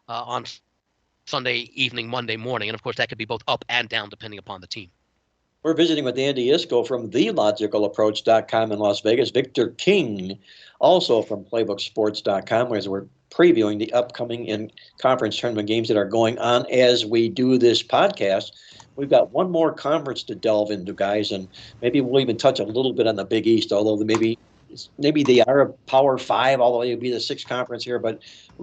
on Sunday evening, Monday morning. And of course, that could be both up and down depending upon the team. We're visiting with Andy Iskoe from TheLogicalApproach.com in Las Vegas. Victor King, also from PlaybookSports.com, as we're previewing the upcoming in-conference tournament games that are going on as we do this podcast. We've got one more conference to delve into, guys, and maybe we'll even touch a little bit on the Big East, although maybe they are a Power 5, although it would be the 6th conference here, but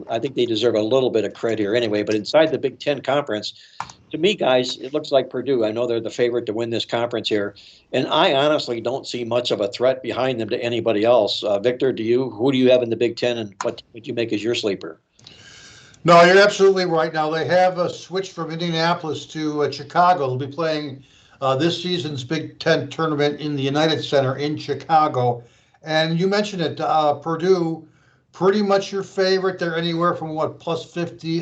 I think they deserve a little bit of credit here anyway. But inside the Big Ten Conference, to me, guys, it looks like Purdue. I know they're the favorite to win this conference here, and I honestly don't see much of a threat behind them to anybody else. Victor, who do you have in the Big Ten, and what do you make as your sleeper? No, you're absolutely right. Now, they have a switch from Indianapolis to Chicago. They'll be playing this season's Big Ten tournament in the United Center in Chicago. And you mentioned it, Purdue, pretty much your favorite. They're anywhere from plus 150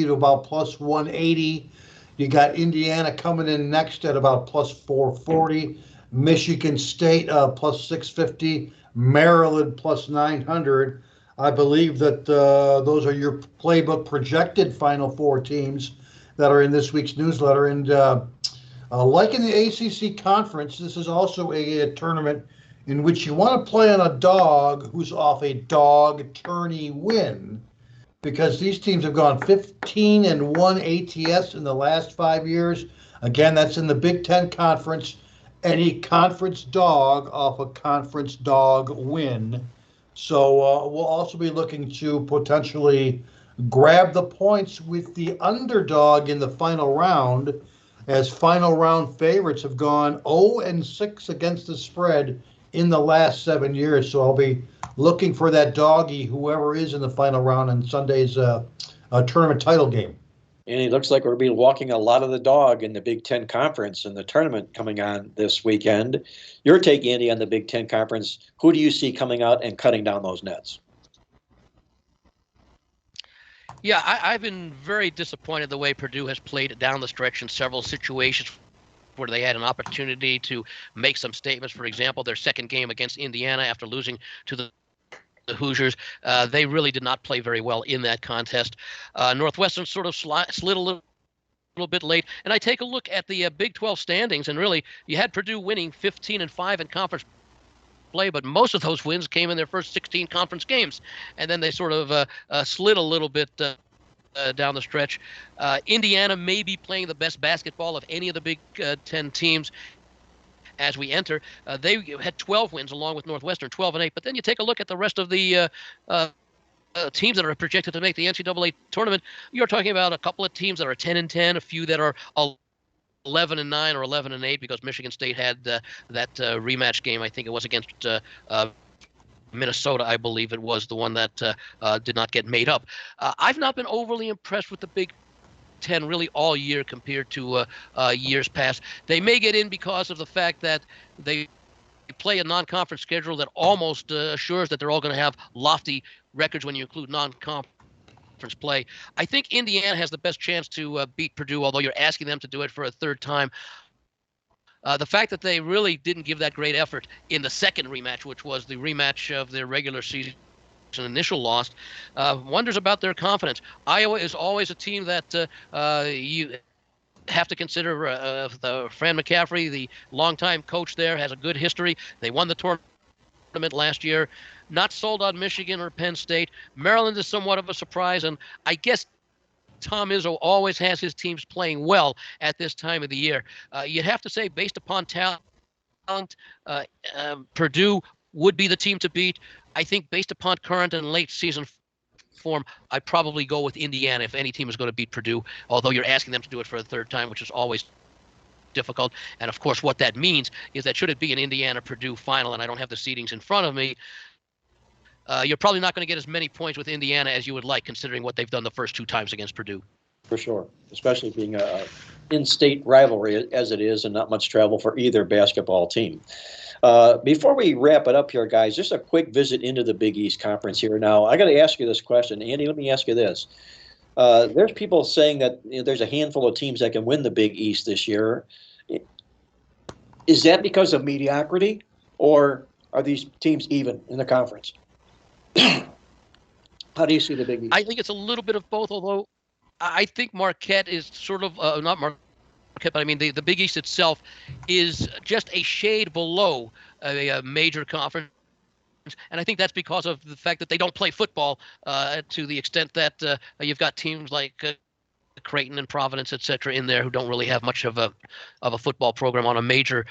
to about plus 180. You got Indiana coming in next at about plus 440. Michigan State plus 650. Maryland plus 900. I believe that those are your Playbook projected Final Four teams that are in this week's newsletter. And like in the ACC conference, this is also a tournament in which you want to play on a dog who's off a dog tourney win, because these teams have gone 15-1 ATS in the last 5 years. Again, that's in the Big Ten Conference. Any conference dog off a conference dog win. So we'll also be looking to potentially grab the points with the underdog in the final round, as final round favorites have gone 0-6 against the spread in the last 7 years. So I'll be looking for that doggy, whoever is in the final round in Sunday's tournament title game. And it looks like we're going to be walking a lot of the dog in the Big Ten Conference and the tournament coming on this weekend. Your take, Andy, on the Big Ten Conference. Who do you see coming out and cutting down those nets? Yeah, I've been very disappointed the way Purdue has played down the stretch in several situations where they had an opportunity to make some statements. For example, their second game against Indiana after losing to the Hoosiers, they really did not play very well in that contest. Northwestern sort of slid a little bit late. And I take a look at the Big 12 standings, and really, you had Purdue winning 15-5 in conference play, but most of those wins came in their first 16 conference games. And then they sort of slid a little bit down the stretch. Indiana may be playing the best basketball of any of the Big Ten teams as we enter. They had 12 wins along with Northwestern, 12-8. But then you take a look at the rest of the teams that are projected to make the NCAA tournament. You're talking about a couple of teams that are 10-10, a few that are 11-9 or 11-8, because Michigan State had that rematch game. I think it was against Minnesota, I believe it was, the one that did not get made up. I've not been overly impressed with the Big 10 really all year compared to years past. They may get in because of the fact that they play a non-conference schedule that almost assures that they're all going to have lofty records when you include non-conference play. I think Indiana has the best chance to beat Purdue, although you're asking them to do it for a third time. The fact that they really didn't give that great effort in the second rematch, which was the rematch of their regular season an initial loss, wonders about their confidence. Iowa is always a team that you have to consider. The Fran McCaffrey, the longtime coach there, has a good history. They won the tournament last year. Not sold on Michigan or Penn State. Maryland is somewhat of a surprise, and I guess Tom Izzo always has his teams playing well at this time of the year. You'd have to say, based upon talent, Purdue would be the team to beat. I think based upon current and late season form, I'd probably go with Indiana if any team is going to beat Purdue, although you're asking them to do it for the third time, which is always difficult. And of course, what that means is that should it be an Indiana-Purdue final, and I don't have the seedings in front of me, you're probably not going to get as many points with Indiana as you would like, considering what they've done the first two times against Purdue. For sure, especially being a in-state rivalry as it is and not much travel for either basketball team. Before we wrap it up here, guys, just a quick visit into the Big East Conference here. Now, I got to ask you this question. Andy, let me ask you this. There's people saying that there's a handful of teams that can win the Big East this year. Is that because of mediocrity, or are these teams even in the conference? How do you see the Big East? I think it's a little bit of both, although I think Marquette is sort of not Marquette, but I mean the Big East itself is just a shade below a major conference, and I think that's because of the fact that they don't play football to the extent that you've got teams like Creighton and Providence, etc., in there who don't really have much of a football program on a major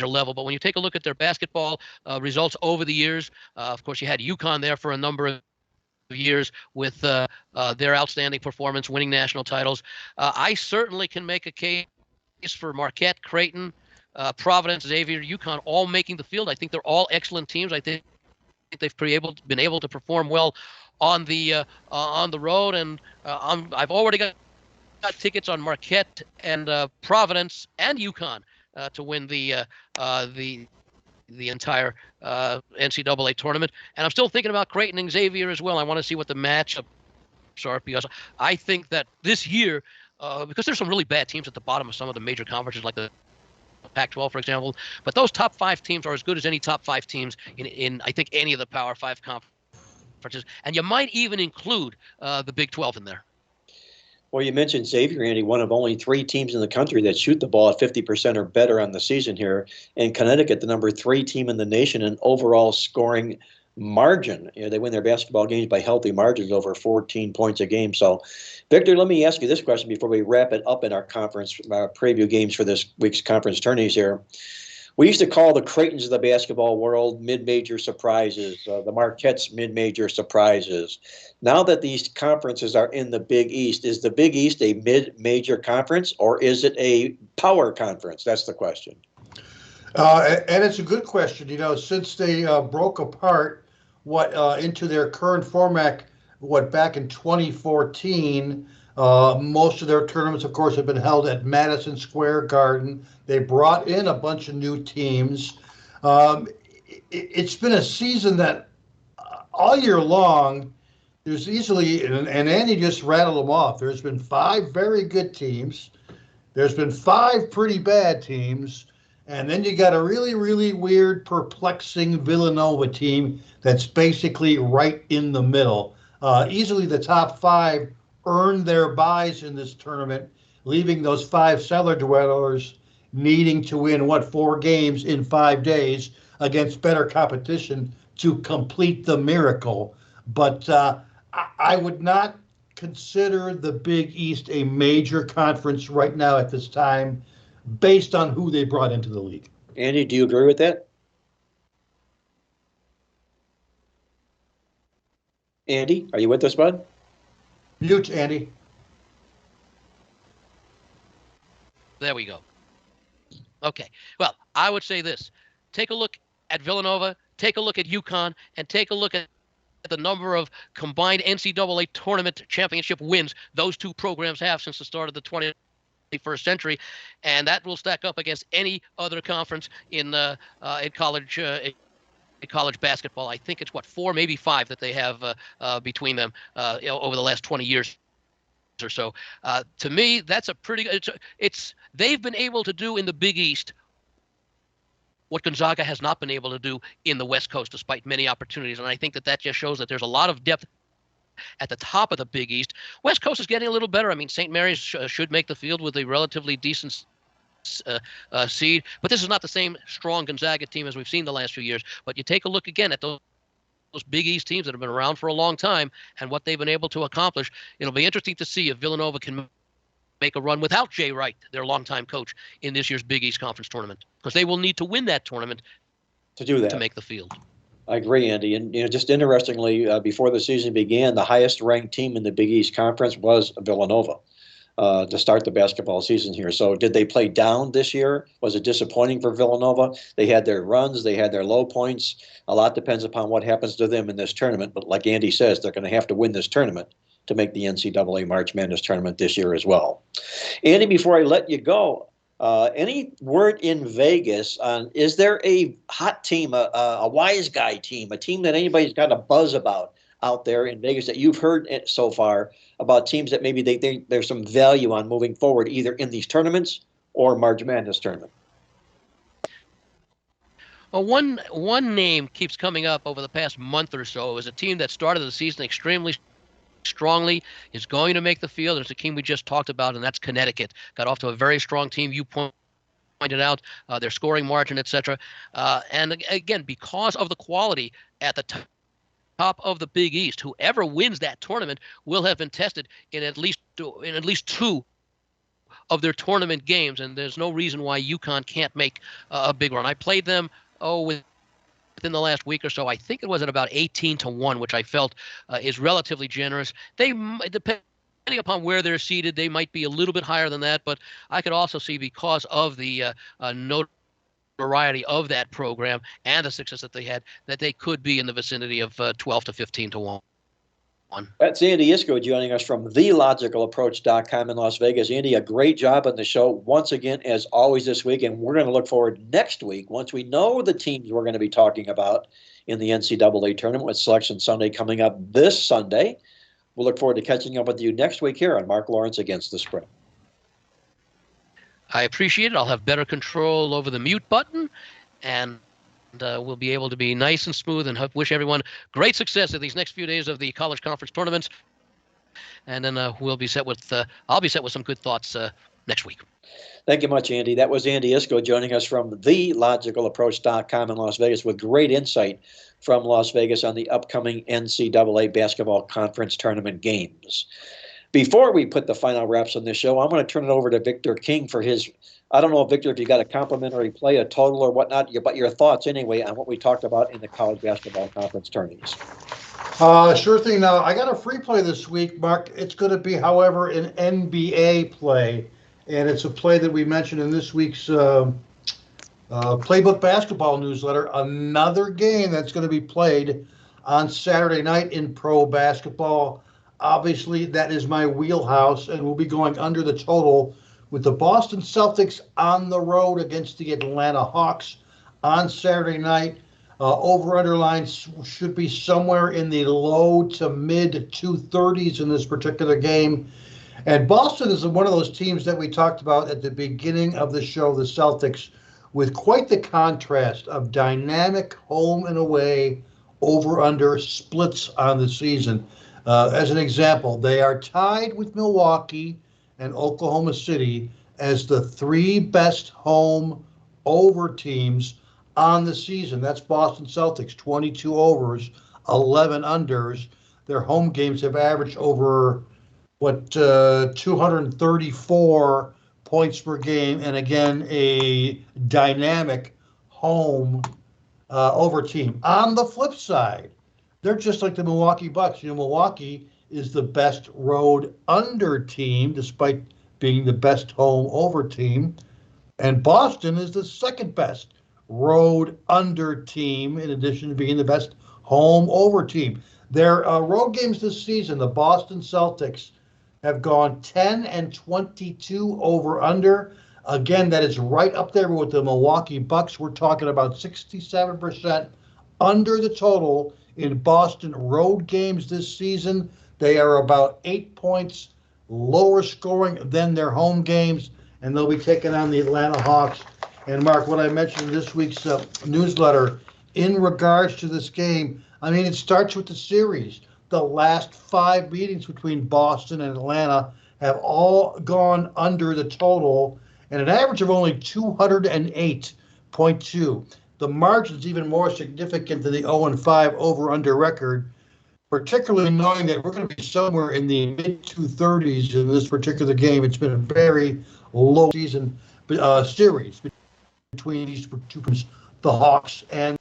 level. But when you take a look at their basketball results over the years, of course, you had UConn there for a number of years with their outstanding performance, winning national titles. I certainly can make a case for Marquette, Creighton, Providence, Xavier, UConn, all making the field. I think they're all excellent teams. I think they've been able to perform well on the road, and I've already got tickets on Marquette and Providence and UConn to win the entire NCAA tournament. And I'm still thinking about Creighton and Xavier as well. I want to see what the matchups are, because I think that this year, because there's some really bad teams at the bottom of some of the major conferences, like the Pac-12, for example, but those top five teams are as good as any top five teams in I think any of the Power Five conferences, and you might even include the Big 12 in there. Well, you mentioned Xavier, Andy, one of only 3 teams in the country that shoot the ball at 50% or better on the season here. And Connecticut, the number 3 team in the nation in overall scoring margin. They win their basketball games by healthy margins, over 14 points a game. So, Victor, let me ask you this question before we wrap it up in our conference preview games for this week's conference tourneys here. We used to call the Creightons of the basketball world mid-major surprises, the Marquettes mid-major surprises. Now that these conferences are in the Big East, is the Big East a mid-major conference, or is it a power conference? That's the question. And it's a good question. Since they broke apart into their current format, back in 2014, most of their tournaments, of course, have been held at Madison Square Garden. They brought in a bunch of new teams. It's been a season that all year long, there's easily, and Andy just rattled them off, there's been 5 very good teams. There's been 5 pretty bad teams. And then you got a really, really weird, perplexing Villanova team that's basically right in the middle. Easily the top 5 earned their buys in this tournament, leaving those 5 cellar dwellers needing to win, 4 games in 5 days against better competition to complete the miracle. But I would not consider the Big East a major conference right now at this time, based on who they brought into the league. Andy, do you agree with that? Andy, are you with us, bud? Mute, Andy. There we go. Okay. Well, I would say this. Take a look at Villanova, take a look at UConn, and take a look at the number of combined NCAA tournament championship wins those two programs have since the start of the 21st century, and that will stack up against any other conference in college basketball. I think it's 4, maybe 5 that they have between them over the last 20 years or so. To me, that's a pretty. They've been able to do in the Big East what Gonzaga has not been able to do in the West Coast, despite many opportunities. And I think that just shows that there's a lot of depth at the top of the Big East. West Coast is getting a little better. I mean, St. Mary's should make the field with a relatively decent seed, but this is not the same strong Gonzaga team as we've seen the last few years. But you take a look again at those Big East teams that have been around for a long time and what they've been able to accomplish. It'll be interesting to see if Villanova can make a run without Jay Wright, their longtime coach, in this year's Big East Conference tournament, because they will need to win that tournament to do that, to make the field. I agree, Andy. And just interestingly, before the season began, the highest-ranked team in the Big East Conference was Villanova to start the basketball season here. So did they play down this year? Was it disappointing for Villanova? They had their runs. They had their low points. A lot depends upon what happens to them in this tournament. But like Andy says, they're going to have to win this tournament to make the NCAA March Madness tournament this year as well. Andy, before I let you go, any word in Vegas on, is there a hot team, a wise guy team, a team that anybody's got a buzz about out there in Vegas that you've heard so far about teams that maybe they think there's some value on moving forward, either in these tournaments or March Madness tournament? Well, one name keeps coming up over the past month or so. It was a team that started the season extremely strongly, is going to make the field. It's a team we just talked about, and that's Connecticut. Got off to a very strong team. You pointed out their scoring margin, etc. And again, because of the quality at the top of the Big East, whoever wins that tournament will have been tested in at least two of their tournament games, and there's no reason why UConn can't make a big run. I played them within the last week or so. I think it was at about 18-1, which I felt is relatively generous. They, depending upon where they're seated, they might be a little bit higher than that, but I could also see, because of the notoriety of that program and the success that they had, that they could be in the vicinity of 12-15-1. That's Andy Iskoe joining us from TheLogicalApproach.com in Las Vegas. Andy, a great job on the show once again, as always, this week. And we're going to look forward next week, once we know the teams we're going to be talking about in the NCAA tournament, with Selection Sunday coming up this Sunday. We'll look forward to catching up with you next week here on Mark Lawrence Against the Spread. I appreciate it. I'll have better control over the mute button, and we'll be able to be nice and smooth, and wish everyone great success in these next few days of the college conference tournaments. And then we'll be set with I'll be set with some good thoughts next week. Thank you much, Andy. That was Andy Iskoe joining us from TheLogicalApproach.com in Las Vegas, with great insight from Las Vegas on the upcoming NCAA basketball conference tournament games. Before we put the final wraps on this show, I'm going to turn it over to Victor King for his, I don't know, Victor, if you got a complimentary play, a total or whatnot, but your thoughts anyway on what we talked about in the college basketball conference tournaments. Sure thing. Now, I got a free play this week, Mark. It's going to be, however, an NBA play, and it's a play that we mentioned in this week's Playbook basketball newsletter. Another game that's going to be played on Saturday night in pro basketball. Obviously, that is my wheelhouse, and we'll be going under the total with the Boston Celtics on the road against the Atlanta Hawks on Saturday night. Over-under line should be somewhere in the low to mid 230s in this particular game. And Boston is one of those teams that we talked about at the beginning of the show, the Celtics, with quite the contrast of dynamic home and away over-under splits on the season. As an example, they are tied with Milwaukee and Oklahoma City as the three best home over teams on the season. That's Boston Celtics, 22 overs, 11 unders. Their home games have averaged over, 234 points per game, and again, a dynamic home over team. On the flip side, they're just like the Milwaukee Bucks. Milwaukee is the best road under team, despite being the best home over team. And Boston is the second best road under team, in addition to being the best home over team. Their road games this season, the Boston Celtics have gone 10-22 over under. Again, that is right up there with the Milwaukee Bucks. We're talking about 67% under the total in Boston road games this season. They are about 8 points lower scoring than their home games, and they'll be taking on the Atlanta Hawks And Mark, what I mentioned in this week's newsletter in regards to this game, I mean, it starts with the series. The last 5 meetings between Boston and Atlanta have all gone under the total, and an average of only 208.2. The margin's even more significant than the 0-5 over-under record, particularly knowing that we're going to be somewhere in the mid-230s in this particular game. It's been a very low season series between these two teams, the Hawks and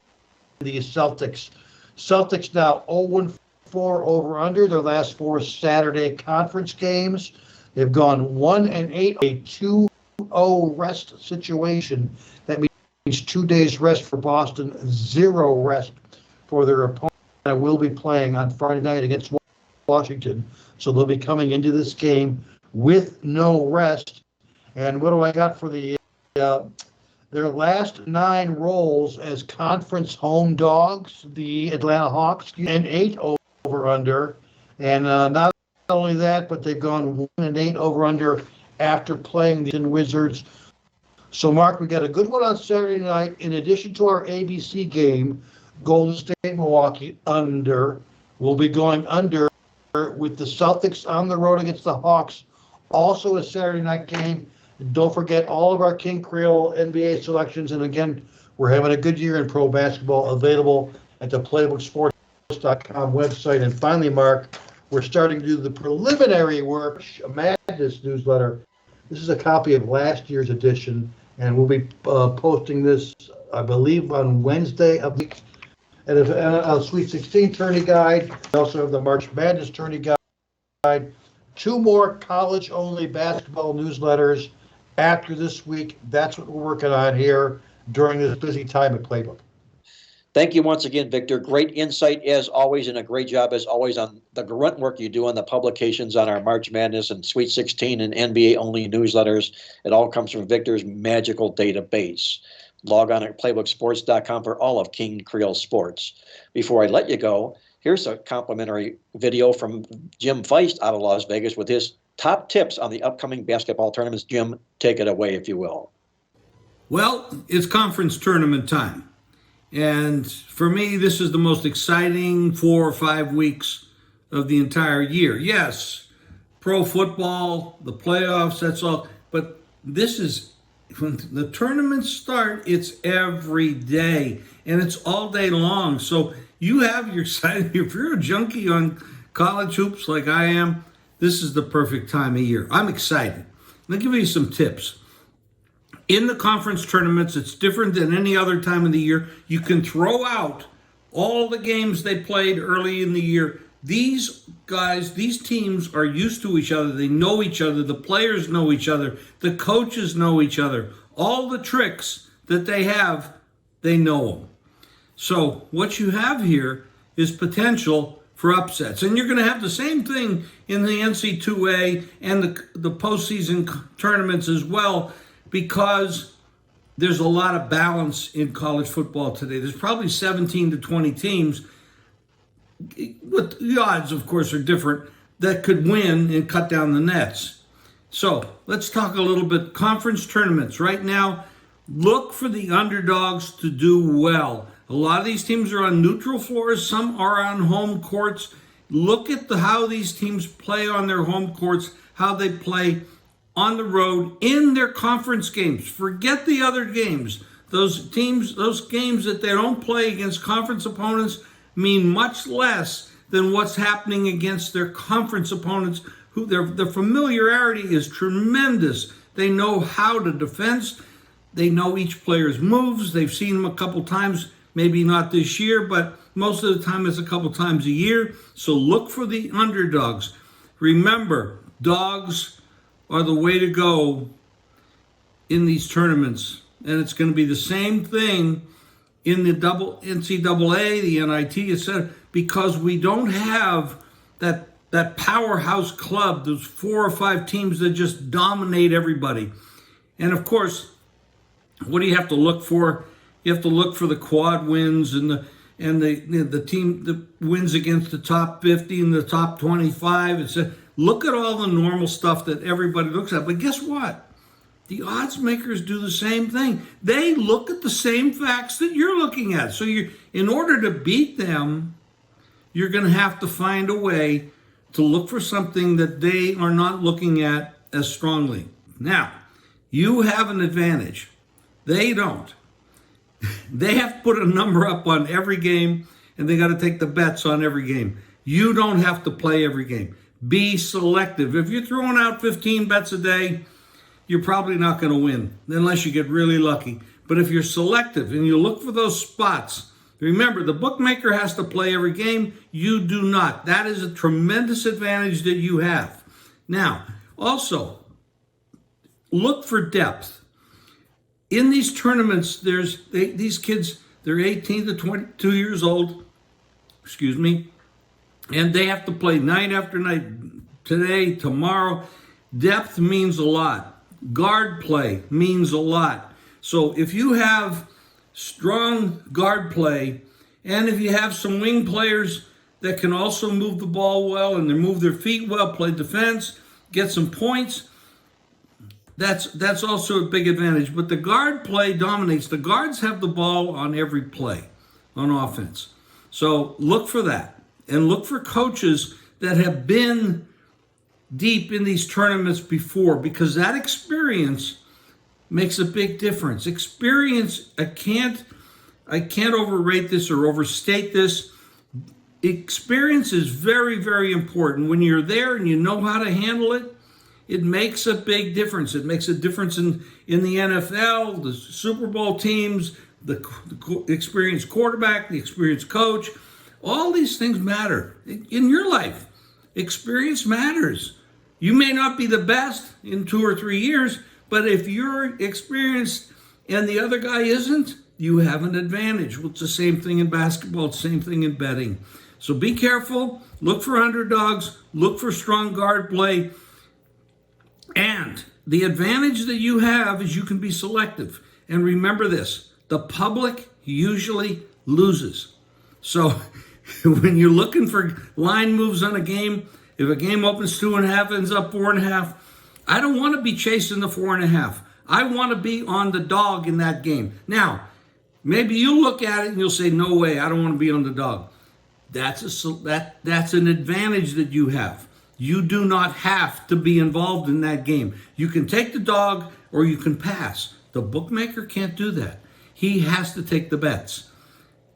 the Celtics. Celtics now 0-4 over-under their last 4 Saturday conference games. They've gone 1-8, a 2-0 rest situation. That means 2 days rest for Boston, 0 rest for their opponent. I will be playing on Friday night against Washington, so they'll be coming into this game with no rest. And what do I got for their last 9 rolls as conference home dogs? The Atlanta Hawks and 8 over under, and not only that, but they've gone 1-8 over under after playing the Wizards. So, Mark, we got a good one on Saturday night. In addition to our ABC game, Golden State Milwaukee under. We'll be going under with the Celtics on the road against the Hawks. Also a Saturday night game. And don't forget all of our King Creole NBA selections. And again, we're having a good year in pro basketball, available at the PlaybookSports.com website. And finally, Mark, we're starting to do the preliminary work, Madness newsletter. This is a copy of last year's edition, and we'll be posting this, I believe, on Wednesday of the week. And a Sweet 16 tourney guide. We also have the March Madness tourney guide. 2 more college-only basketball newsletters after this week. That's what we're working on here during this busy time at Playbook. Thank you once again, Victor. Great insight as always, and a great job as always on the grunt work you do on the publications on our March Madness and Sweet 16 and NBA-only newsletters. It all comes from Victor's magical database. Log on at PlaybookSports.com for all of King Creole sports. Before I let you go, here's a complimentary video from Jim Feist out of Las Vegas with his top tips on the upcoming basketball tournaments. Jim, take it away, if you will. Well, it's conference tournament time. And for me, this is the most exciting 4 or 5 weeks of the entire year. Yes, pro football, the playoffs, that's all. But this is, when the tournaments start, it's every day. And it's all day long. So you have your side. If you're a junkie on college hoops like I am, this is the perfect time of year. I'm excited. Let me give you some tips. In the conference tournaments, it's different than any other time of the year. You can throw out all the games they played early in the year. These guys, these teams are used to each other. They know each other. The players know each other. The coaches know each other. All the tricks that they have, they know them. So what you have here is potential for upsets. And you're going to have the same thing in the NC2A and the postseason tournaments as well, because there's a lot of balance in college football today. There's probably 17 to 20 teams, but the odds, of course, are different, that could win and cut down the nets. So let's talk a little bit conference tournaments. Right now, look for the underdogs to do well. A lot of these teams are on neutral floors. Some are on home courts. Look at how these teams play on their home courts, how they play on the road in their conference games. Forget the other games. Those teams, those games that they don't play against conference opponents mean much less than what's happening against their conference opponents, who their familiarity is tremendous. They know how to defend. They know each player's moves. They've seen them a couple times, maybe not this year, but most of the time it's a couple times a year. So look for the underdogs. Remember, dogs are the way to go in these tournaments. And it's going to be the same thing in the NCAA, the NIT, etc., because we don't have that powerhouse club, those 4 or 5 teams that just dominate everybody. And of course, what do you have to look for? You have to look for the quad wins and the team that wins against the top 50 and the top 25. Look at all the normal stuff that everybody looks at. But guess what? The odds makers do the same thing. They look at the same facts that you're looking at. So in order to beat them, you're going to have to find a way to look for something that they are not looking at as strongly. Now, you have an advantage. They don't. They have to put a number up on every game, and they got to take the bets on every game. You don't have to play every game. Be selective. If you're throwing out 15 bets a day, you're probably not going to win unless you get really lucky. But if you're selective and you look for those spots, remember, the bookmaker has to play every game. You do not. That is a tremendous advantage that you have. Now, also, look for depth. In these tournaments, these kids, they're 18 to 22 years old, and they have to play night after night, today, tomorrow. Depth means a lot. Guard play means a lot. So if you have strong guard play, and if you have some wing players that can also move the ball well and they move their feet well, play defense, get some points, that's also a big advantage. But the guard play dominates. The guards have the ball on every play on offense. So look for that, and look for coaches that have been deep in these tournaments before, because that experience makes a big difference. Experience, I can't overrate this or overstate this. Experience is very, very important. When you're there and you know how to handle it, it makes a big difference. It makes a difference in the NFL, the Super Bowl teams, the experienced quarterback, the experienced coach. All these things matter in your life. Experience matters. You may not be the best in 2 or 3 years, but if you're experienced and the other guy isn't, you have an advantage. Well, it's the same thing in basketball, it's the same thing in betting. So be careful, look for underdogs, look for strong guard play, and the advantage that you have is you can be selective. And remember this, the public usually loses. So when you're looking for line moves on a game, if a game opens 2.5, ends up 4.5, I don't want to be chasing the 4.5. I want to be on the dog in that game. Now, maybe you'll look at it and you'll say, no way, I don't want to be on the dog. That's an advantage that you have. You do not have to be involved in that game. You can take the dog or you can pass. The bookmaker can't do that. He has to take the bets.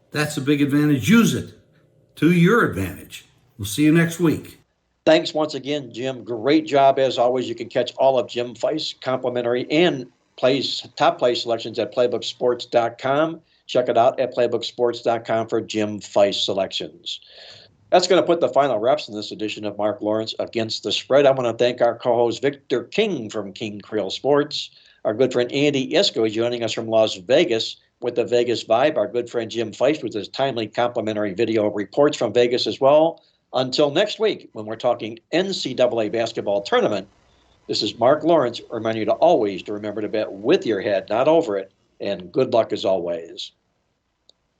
That's a big advantage. Use it to your advantage. We'll see you next week. Thanks once again, Jim. Great job as always. You can catch all of Jim Feist's complimentary and top play selections at playbooksports.com. Check it out at playbooksports.com for Jim Feist selections. That's going to put the final reps in this edition of Mark Lawrence Against the Spread. I want to thank our co-host Victor King from King Creole Sports. Our good friend Andy Iskoe joining us from Las Vegas with the Vegas Vibe. Our good friend Jim Feist with his timely complimentary video reports from Vegas as well. Until next week, when we're talking NCAA basketball tournament, this is Mark Lawrence reminding you to always remember to bet with your head, not over it, and good luck as always.